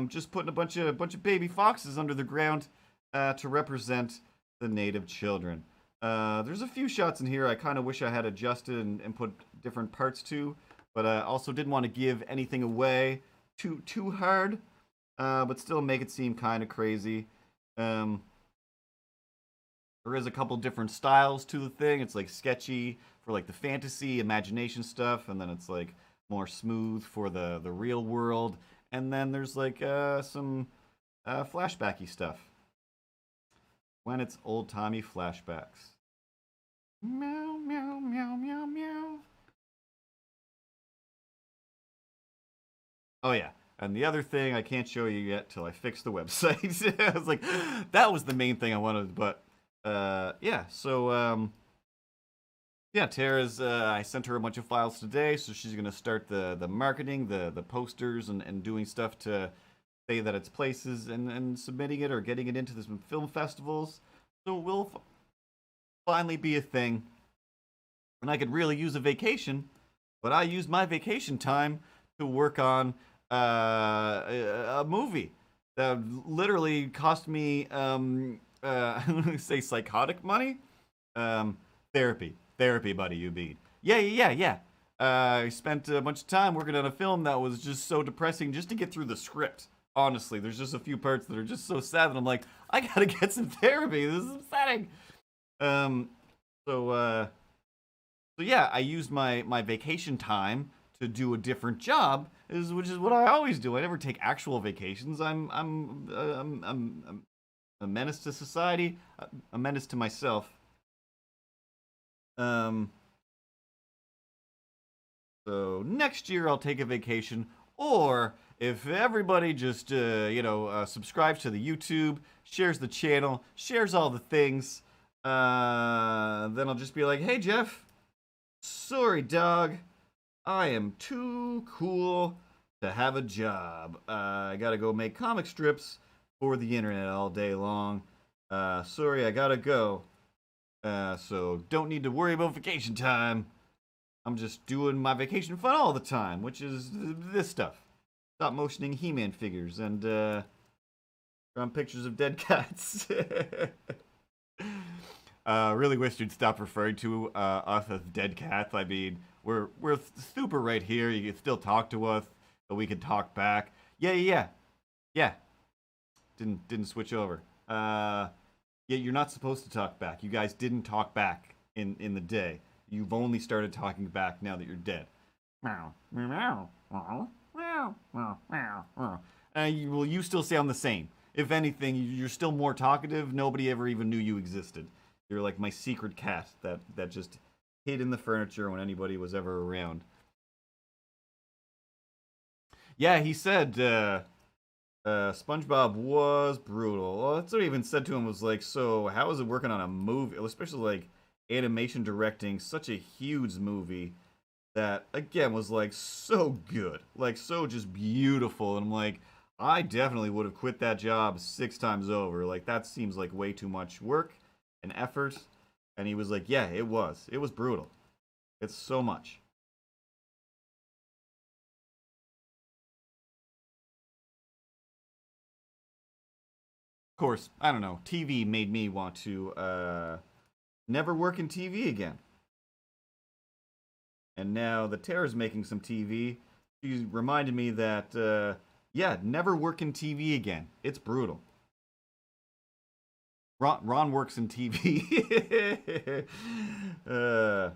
Speaker 1: just putting a bunch of baby foxes under the ground to represent the native children. There's a few shots in here I kind of wish I had adjusted and put different parts to, but I also didn't want to give anything away too hard. but still make it seem kind of crazy. Um, there is a couple different styles to the thing. It's like sketchy for like the fantasy, imagination stuff, and then it's like more smooth for the real world. And then there's like some flashbacky stuff when it's old timey flashbacks. Meow meow meow meow meow. Oh yeah. And the other thing I can't show you yet till I fix the website. I was like, that was the main thing I wanted, but yeah. So yeah, Tara's. I sent her a bunch of files today, so she's gonna start the marketing, the posters, and doing stuff to say that it's places and submitting it or getting it into some film festivals. So it will finally be a thing, and I could really use a vacation, but I used my vacation time to work on a movie that literally cost me I'm gonna say psychotic money. Um, therapy, buddy. You mean? Yeah. I spent a bunch of time working on a film that was just so depressing just to get through the script. Honestly, there's just a few parts that are just so sad that I'm like, I gotta get some therapy. This is upsetting. Um, so yeah, I used my vacation time to do a different job, which is what I always do. I never take actual vacations. I'm a menace to society, a menace to myself. Um, so next year I'll take a vacation, or if everybody just subscribes to the YouTube, shares the channel, shares all the things, then I'll just be like, hey Jeff, sorry dog, I am too cool to have a job. I gotta go make comic strips for the internet all day long. Sorry, I gotta go. So don't need to worry about vacation time. I'm just doing my vacation fun all the time, which is this stuff. Stop motioning He-Man figures and drawing pictures of dead cats. Really wish you'd stop referring to us as dead cats. I mean, we're super right here. You can still talk to us, but we can talk back. Yeah. Didn't switch over. Yeah, you're not supposed to talk back. You guys didn't talk back in the day. You've only started talking back now that you're dead. Meow, meow, meow, meow, meow, meow. You still sound the same. If anything, you're still more talkative. Nobody ever even knew you existed. You're like my secret cat that just hid in the furniture when anybody was ever around. Yeah, he said SpongeBob was brutal. Well, that's what I even said to him was like, so how is it working on a movie, especially like animation directing such a huge movie that again was like so good, like so just beautiful, and I'm like, I definitely would have quit that job 6 times over. Like that seems like way too much work and effort. And he was like, yeah, it was brutal. It's so much. Of course, I don't know. TV made me want to never work in TV again. And now that Tara's making some TV, she reminded me that, yeah, never work in TV again. It's brutal. Ron works in TV. uh,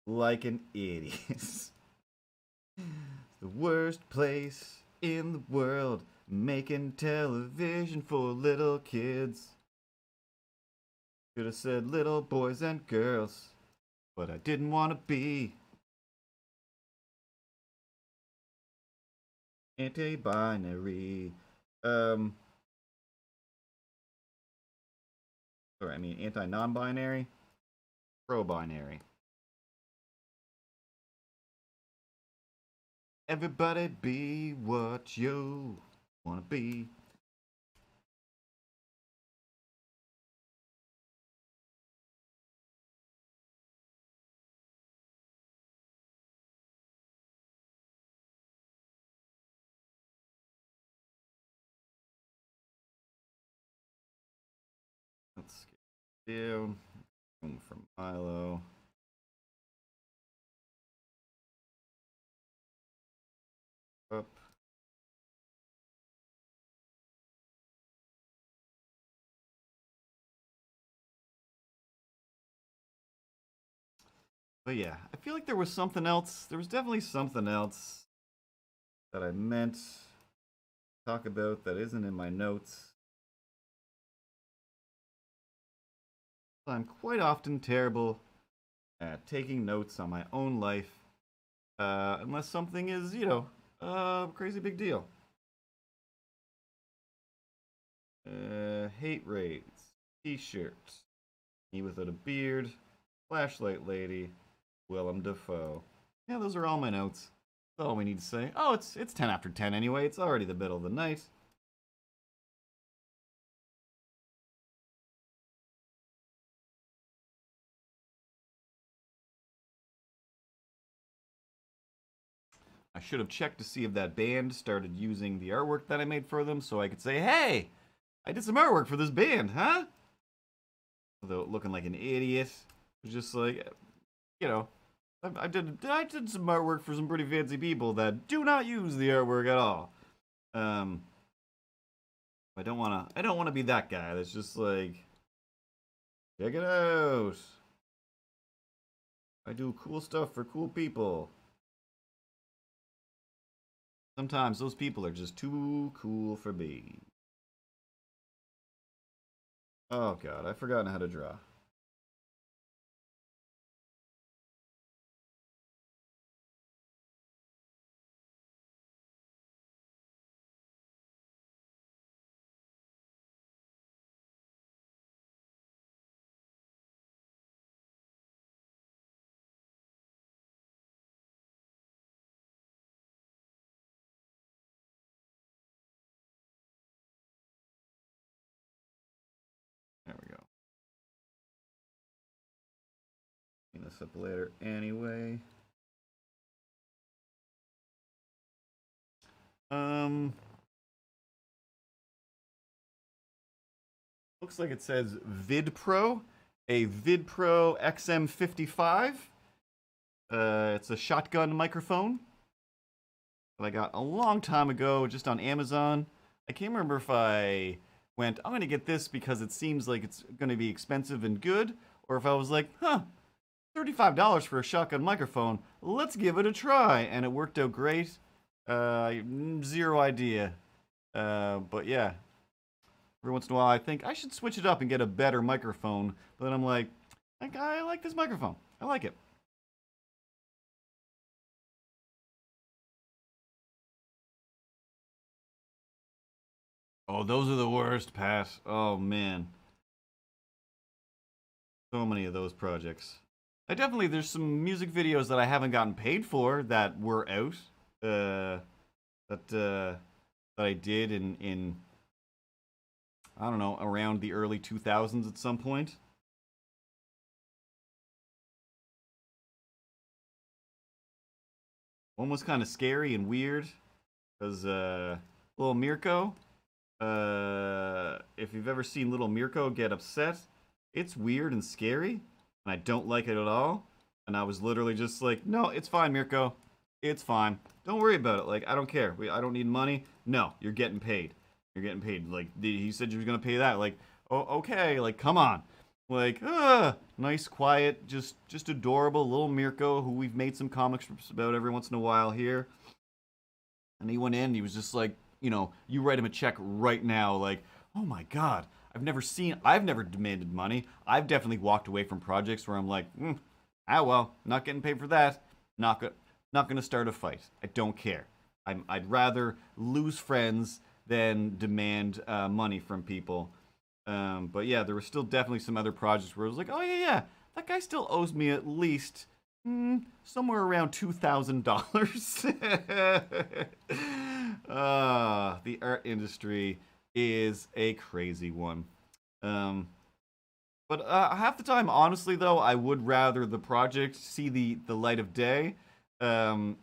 Speaker 1: like an idiot. The worst place in the world, making television for little kids. Could have said little boys and girls, but I didn't want to be anti-binary. Um, sorry, I mean anti-non-binary, pro-binary. Everybody be what you wanna be. Let's get down. Boom from Milo. Up. But yeah, I feel like there was something else. There was definitely something else that I meant to talk about that isn't in my notes. I'm quite often terrible at taking notes on my own life, unless something is, a crazy big deal. Hate rates, t-shirts, me without a beard, flashlight lady, Willem Dafoe. Yeah, those are all my notes. That's all we need to say. Oh, it's 10 after 10 anyway. It's already the middle of the night. I should have checked to see if that band started using the artwork that I made for them so I could say, hey, I did some artwork for this band, huh? Although looking like an idiot. It was just like, you know, I did some artwork for some pretty fancy people that do not use the artwork at all. Um, I don't wanna be that guy that's just like, check it out. I do cool stuff for cool people. Sometimes those people are just too cool for me. Oh god, I've forgotten how to draw. There we go. Clean this up later anyway. Um, Looks like it says VidPro, a VidPro XM55. It's a shotgun microphone that I got a long time ago just on Amazon. I can't remember if I went, I'm going to get this because it seems like it's going to be expensive and good, or if I was like, $35 for a shotgun microphone, let's give it a try. And it worked out great. Zero idea. But yeah, every once in a while I think I should switch it up and get a better microphone. But then I'm like, I like this microphone. I like it. Oh, those are the worst, Pat. Oh, man. So many of those projects. There's some music videos that I haven't gotten paid for that were out. Uh, that I did in I don't know, around the early 2000s at some point. One was kind of scary and weird because little Mirko. If you've ever seen little Mirko get upset, it's weird and scary, and I don't like it at all. And I was literally just like, no, it's fine, Mirko. It's fine. Don't worry about it. Like, I don't care. I don't need money. No, you're getting paid. You're getting paid. Like, he said you were gonna pay that. Like, oh, okay. Like, come on. Like, nice, quiet, just adorable little Mirko, who we've made some comic strips about every once in a while here. And he went in. And he was just like, you write him a check right now. Like, oh my god, I've never demanded money. I've definitely walked away from projects where I'm like, well, not getting paid for that. Not good. Not gonna start a fight. I don't care. I'd rather lose friends than demand money from people. But yeah, there were still definitely some other projects where I was like, oh yeah, that guy still owes me at least somewhere around $2,000. The art industry is a crazy one. But half the time, honestly, though, I would rather the project see the light of day, to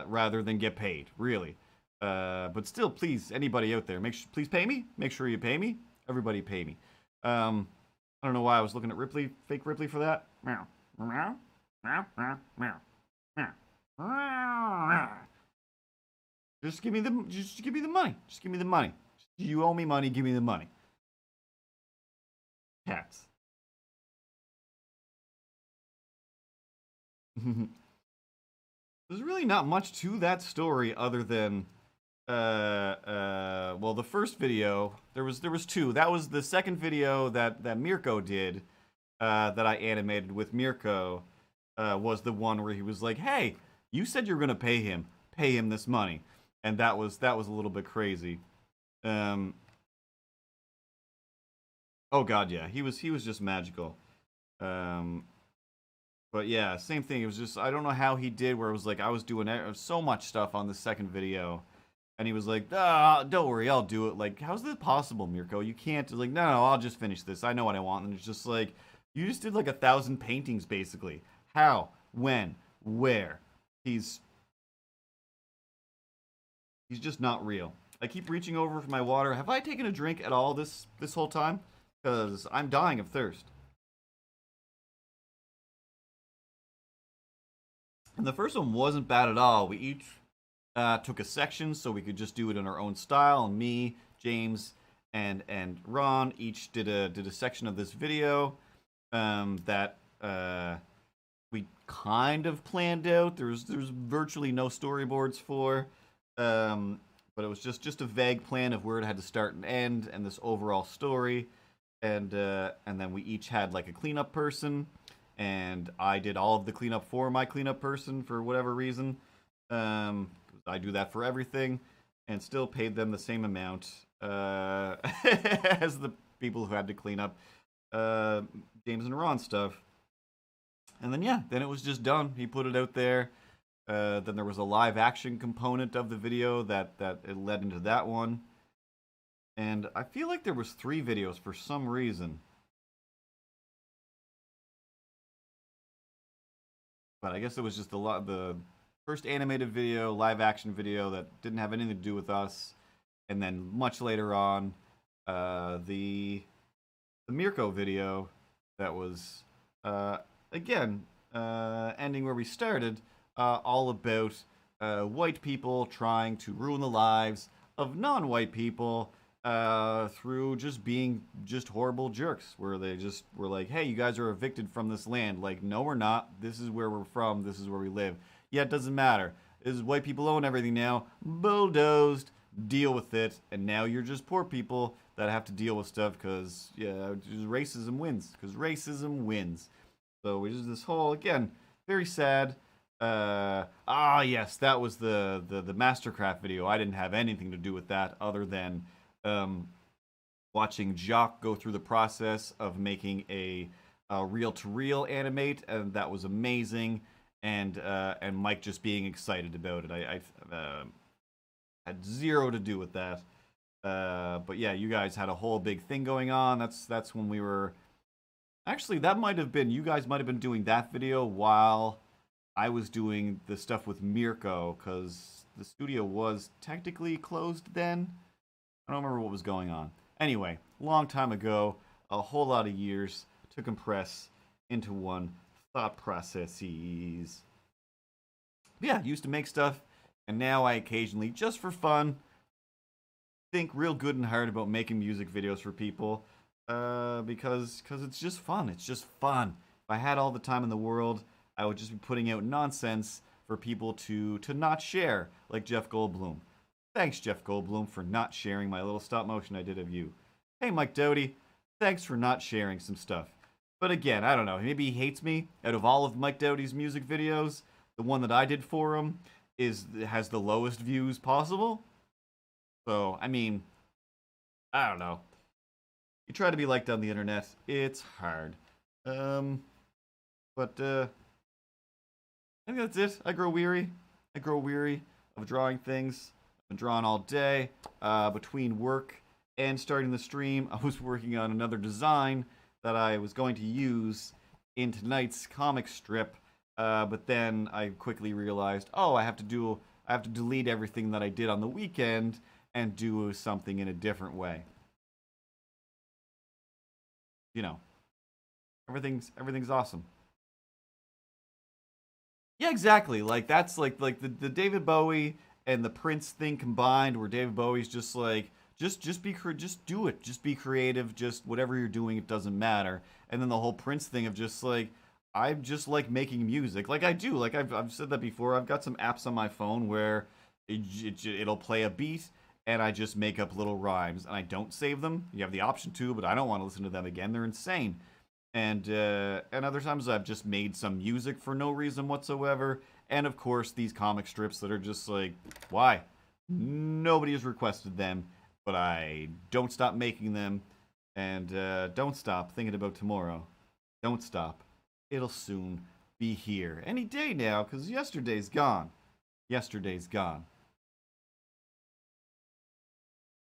Speaker 1: rather than get paid. Really. But still, please, anybody out there, please pay me. Make sure you pay me. Everybody pay me. I don't know why I was looking at Ripley, fake Ripley, for that. Meow, meow, meow, meow, meow, meow. Just give me the money. Just give me the money. You owe me money. Give me the money. Cats. There's really not much to that story other than well, the first video, there was two. That was the second video that Mirko did, that I animated with Mirko, was the one where he was like, "Hey, you said you were gonna pay him this money," and that was a little bit crazy. Um, oh God, yeah, he was just magical. Um, but yeah, same thing. It was just I don't know how he did where it was like I was doing so much stuff on the second video. And he was like, ah, don't worry, I'll do it. Like, how's this possible, Mirko? You can't. Like, no, I'll just finish this. I know what I want. And it's just like, you just did like 1,000 paintings, basically. How? When? Where? He's just not real. I keep reaching over for my water. Have I taken a drink at all this whole time? Because I'm dying of thirst. And the first one wasn't bad at all. We each took a section so we could just do it in our own style. And me, James, and Ron each did a section of this video that we kind of planned out. There's virtually no storyboards for, but it was just a vague plan of where it had to start and end, and this overall story. And then we each had like a cleanup person, and I did all of the cleanup for my cleanup person for whatever reason. I do that for everything, and still paid them the same amount as the people who had to clean up James and Ron stuff. And then yeah, then it was just done. He put it out there. Then there was a live action component of the video that it led into that one. And I feel like there was 3 videos for some reason. But I guess it was just the first animated video, live action video that didn't have anything to do with us, and then much later on, the Mirko video that was again ending where we started, all about white people trying to ruin the lives of non-white people through just being horrible jerks, where they just were like, hey, you guys are evicted from this land. Like, no, we're not. This is where we're from. This is where we live. Yeah, it doesn't matter. This is white people own everything now. Bulldozed. Deal with it. And now you're just poor people that have to deal with stuff because, yeah, just racism wins. Because racism wins. So we just this whole, again, very sad. Yes, that was the Mastercraft video. I didn't have anything to do with that other than watching Jacques go through the process of making a reel-to-reel animate, and that was amazing. And Mike just being excited about it. I had zero to do with that. But yeah, you guys had a whole big thing going on. That's when we were. Actually, that might have been, you guys might have been doing that video while I was doing the stuff with Mirko, because the studio was technically closed then. I don't remember what was going on. Anyway, long time ago, a whole lot of years to compress into one thought processes. Yeah, used to make stuff, and now I occasionally, just for fun, think real good and hard about making music videos for people, because it's just fun. It's just fun. If I had all the time in the world, I would just be putting out nonsense for people to not share, like Jeff Goldblum. Thanks, Jeff Goldblum, for not sharing my little stop motion I did of you. Hey, Mike Doughty, thanks for not sharing some stuff. But again, I don't know, maybe he hates me. Out of all of Mike Doughty's music videos, the one that I did for him has the lowest views possible. So, I mean, I don't know. You try to be liked on the internet, it's hard. But I think that's it. I grow weary. Of drawing things. I've been drawing all day. Between work and starting the stream, I was working on another design that I was going to use in tonight's comic strip. But then I quickly realized, oh, I have to delete everything that I did on the weekend and do something in a different way. You know, everything's awesome. Yeah, exactly. Like that's like the David Bowie and the Prince thing combined, where David Bowie's just like just do it, just be creative, just whatever you're doing, it doesn't matter. And then the whole Prince thing of just like, I just like making music. Like I do. Like I've said that before. I've got some apps on my phone where it'll play a beat and I just make up little rhymes and I don't save them. You have the option to, but I don't want to listen to them again. They're insane. And other times I've just made some music for no reason whatsoever. And of course these comic strips that are just like, why? Nobody has requested them, but I don't stop making them, and don't stop thinking about tomorrow. Don't stop. It'll soon be here. Any day now, because yesterday's gone. Yesterday's gone.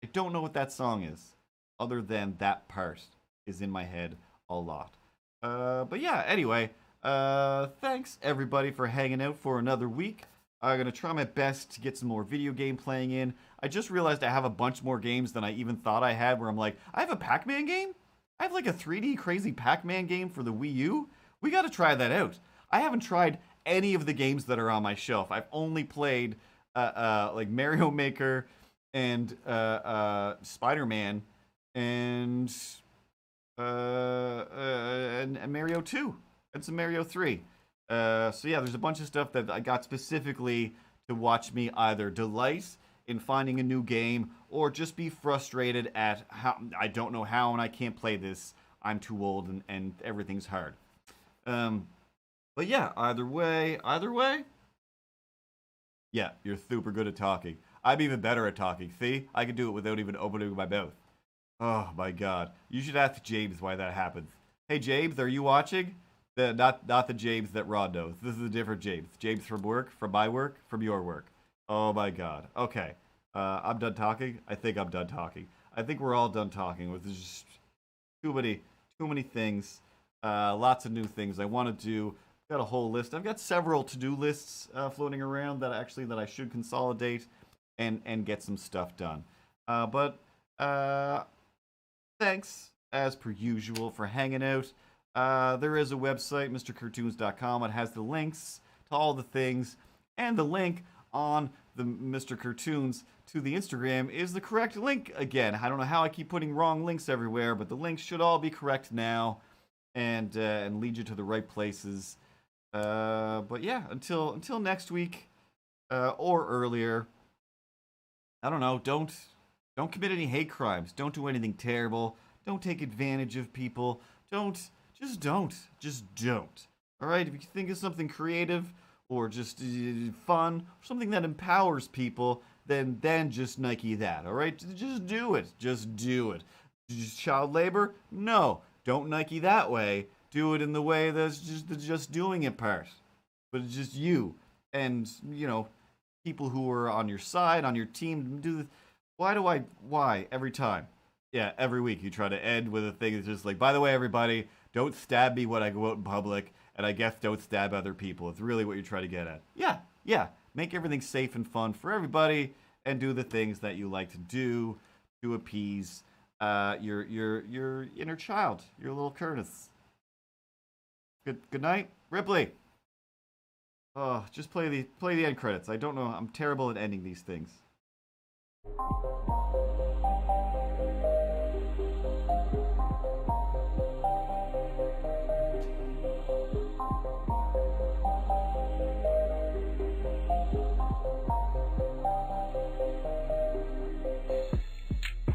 Speaker 1: I don't know what that song is, other than that part is in my head a lot. But yeah, anyway, thanks everybody for hanging out for another week. I'm going to try my best to get some more video game playing in. I just realized I have a bunch more games than I even thought I had, where I'm like, I have a Pac-Man game? I have like a 3D crazy Pac-Man game for the Wii U? We got to try that out. I haven't tried any of the games that are on my shelf. I've only played like Mario Maker and Spider-Man and Mario 2 and some Mario 3. So yeah, there's a bunch of stuff that I got specifically to watch me either delight in finding a new game or just be frustrated at how I don't know how and I can't play this. I'm too old and everything's hard. But yeah, either way, yeah, you're super good at talking. I'm even better at talking. See, I can do it without even opening my mouth. Oh my god, you should ask James why that happens. Hey James, are you watching? Not the James that Rod knows. This is a different James. James from work, from my work, from your work. Oh my god. Okay. I'm done talking. I think I'm done talking. I think we're all done talking. With just too many things. Lots of new things I want to do. Got a whole list. I've got several to-do lists floating around that I should consolidate and get some stuff done. But thanks as per usual for hanging out. There is a website, mrcartoons.com. It has the links to all the things, and the link on the Mr. Cartoons to the Instagram is the correct link again. I don't know how I keep putting wrong links everywhere, but the links should all be correct now and lead you to the right places. But yeah, until next week or earlier, I don't know. Don't commit any hate crimes. Don't do anything terrible. Don't take advantage of people. Just don't. All right. If you think of something creative or just fun, or something that empowers people, then just Nike that. All right. Just do it. Just do it. Just child labor? No. Don't Nike that way. Do it in the way that's just the just doing it part. But it's just you and people who are on your side, on your team. Why every time? Yeah, every week you try to end with a thing that's just like, by the way, everybody, don't stab me when I go out in public, and I guess don't stab other people. It's really what you try to get at. Yeah. Make everything safe and fun for everybody, and do the things that you like to do to appease your inner child, your little Curtis. Good night, Ripley. Oh, just play the end credits. I don't know. I'm terrible at ending these things.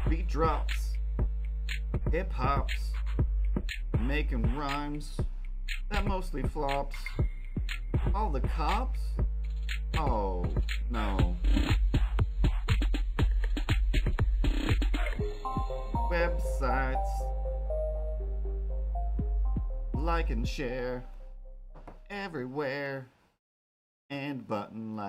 Speaker 1: Beat drops, hip hops, making rhymes that mostly flops. All the cops? Oh no. Websites, like and share everywhere, and button like.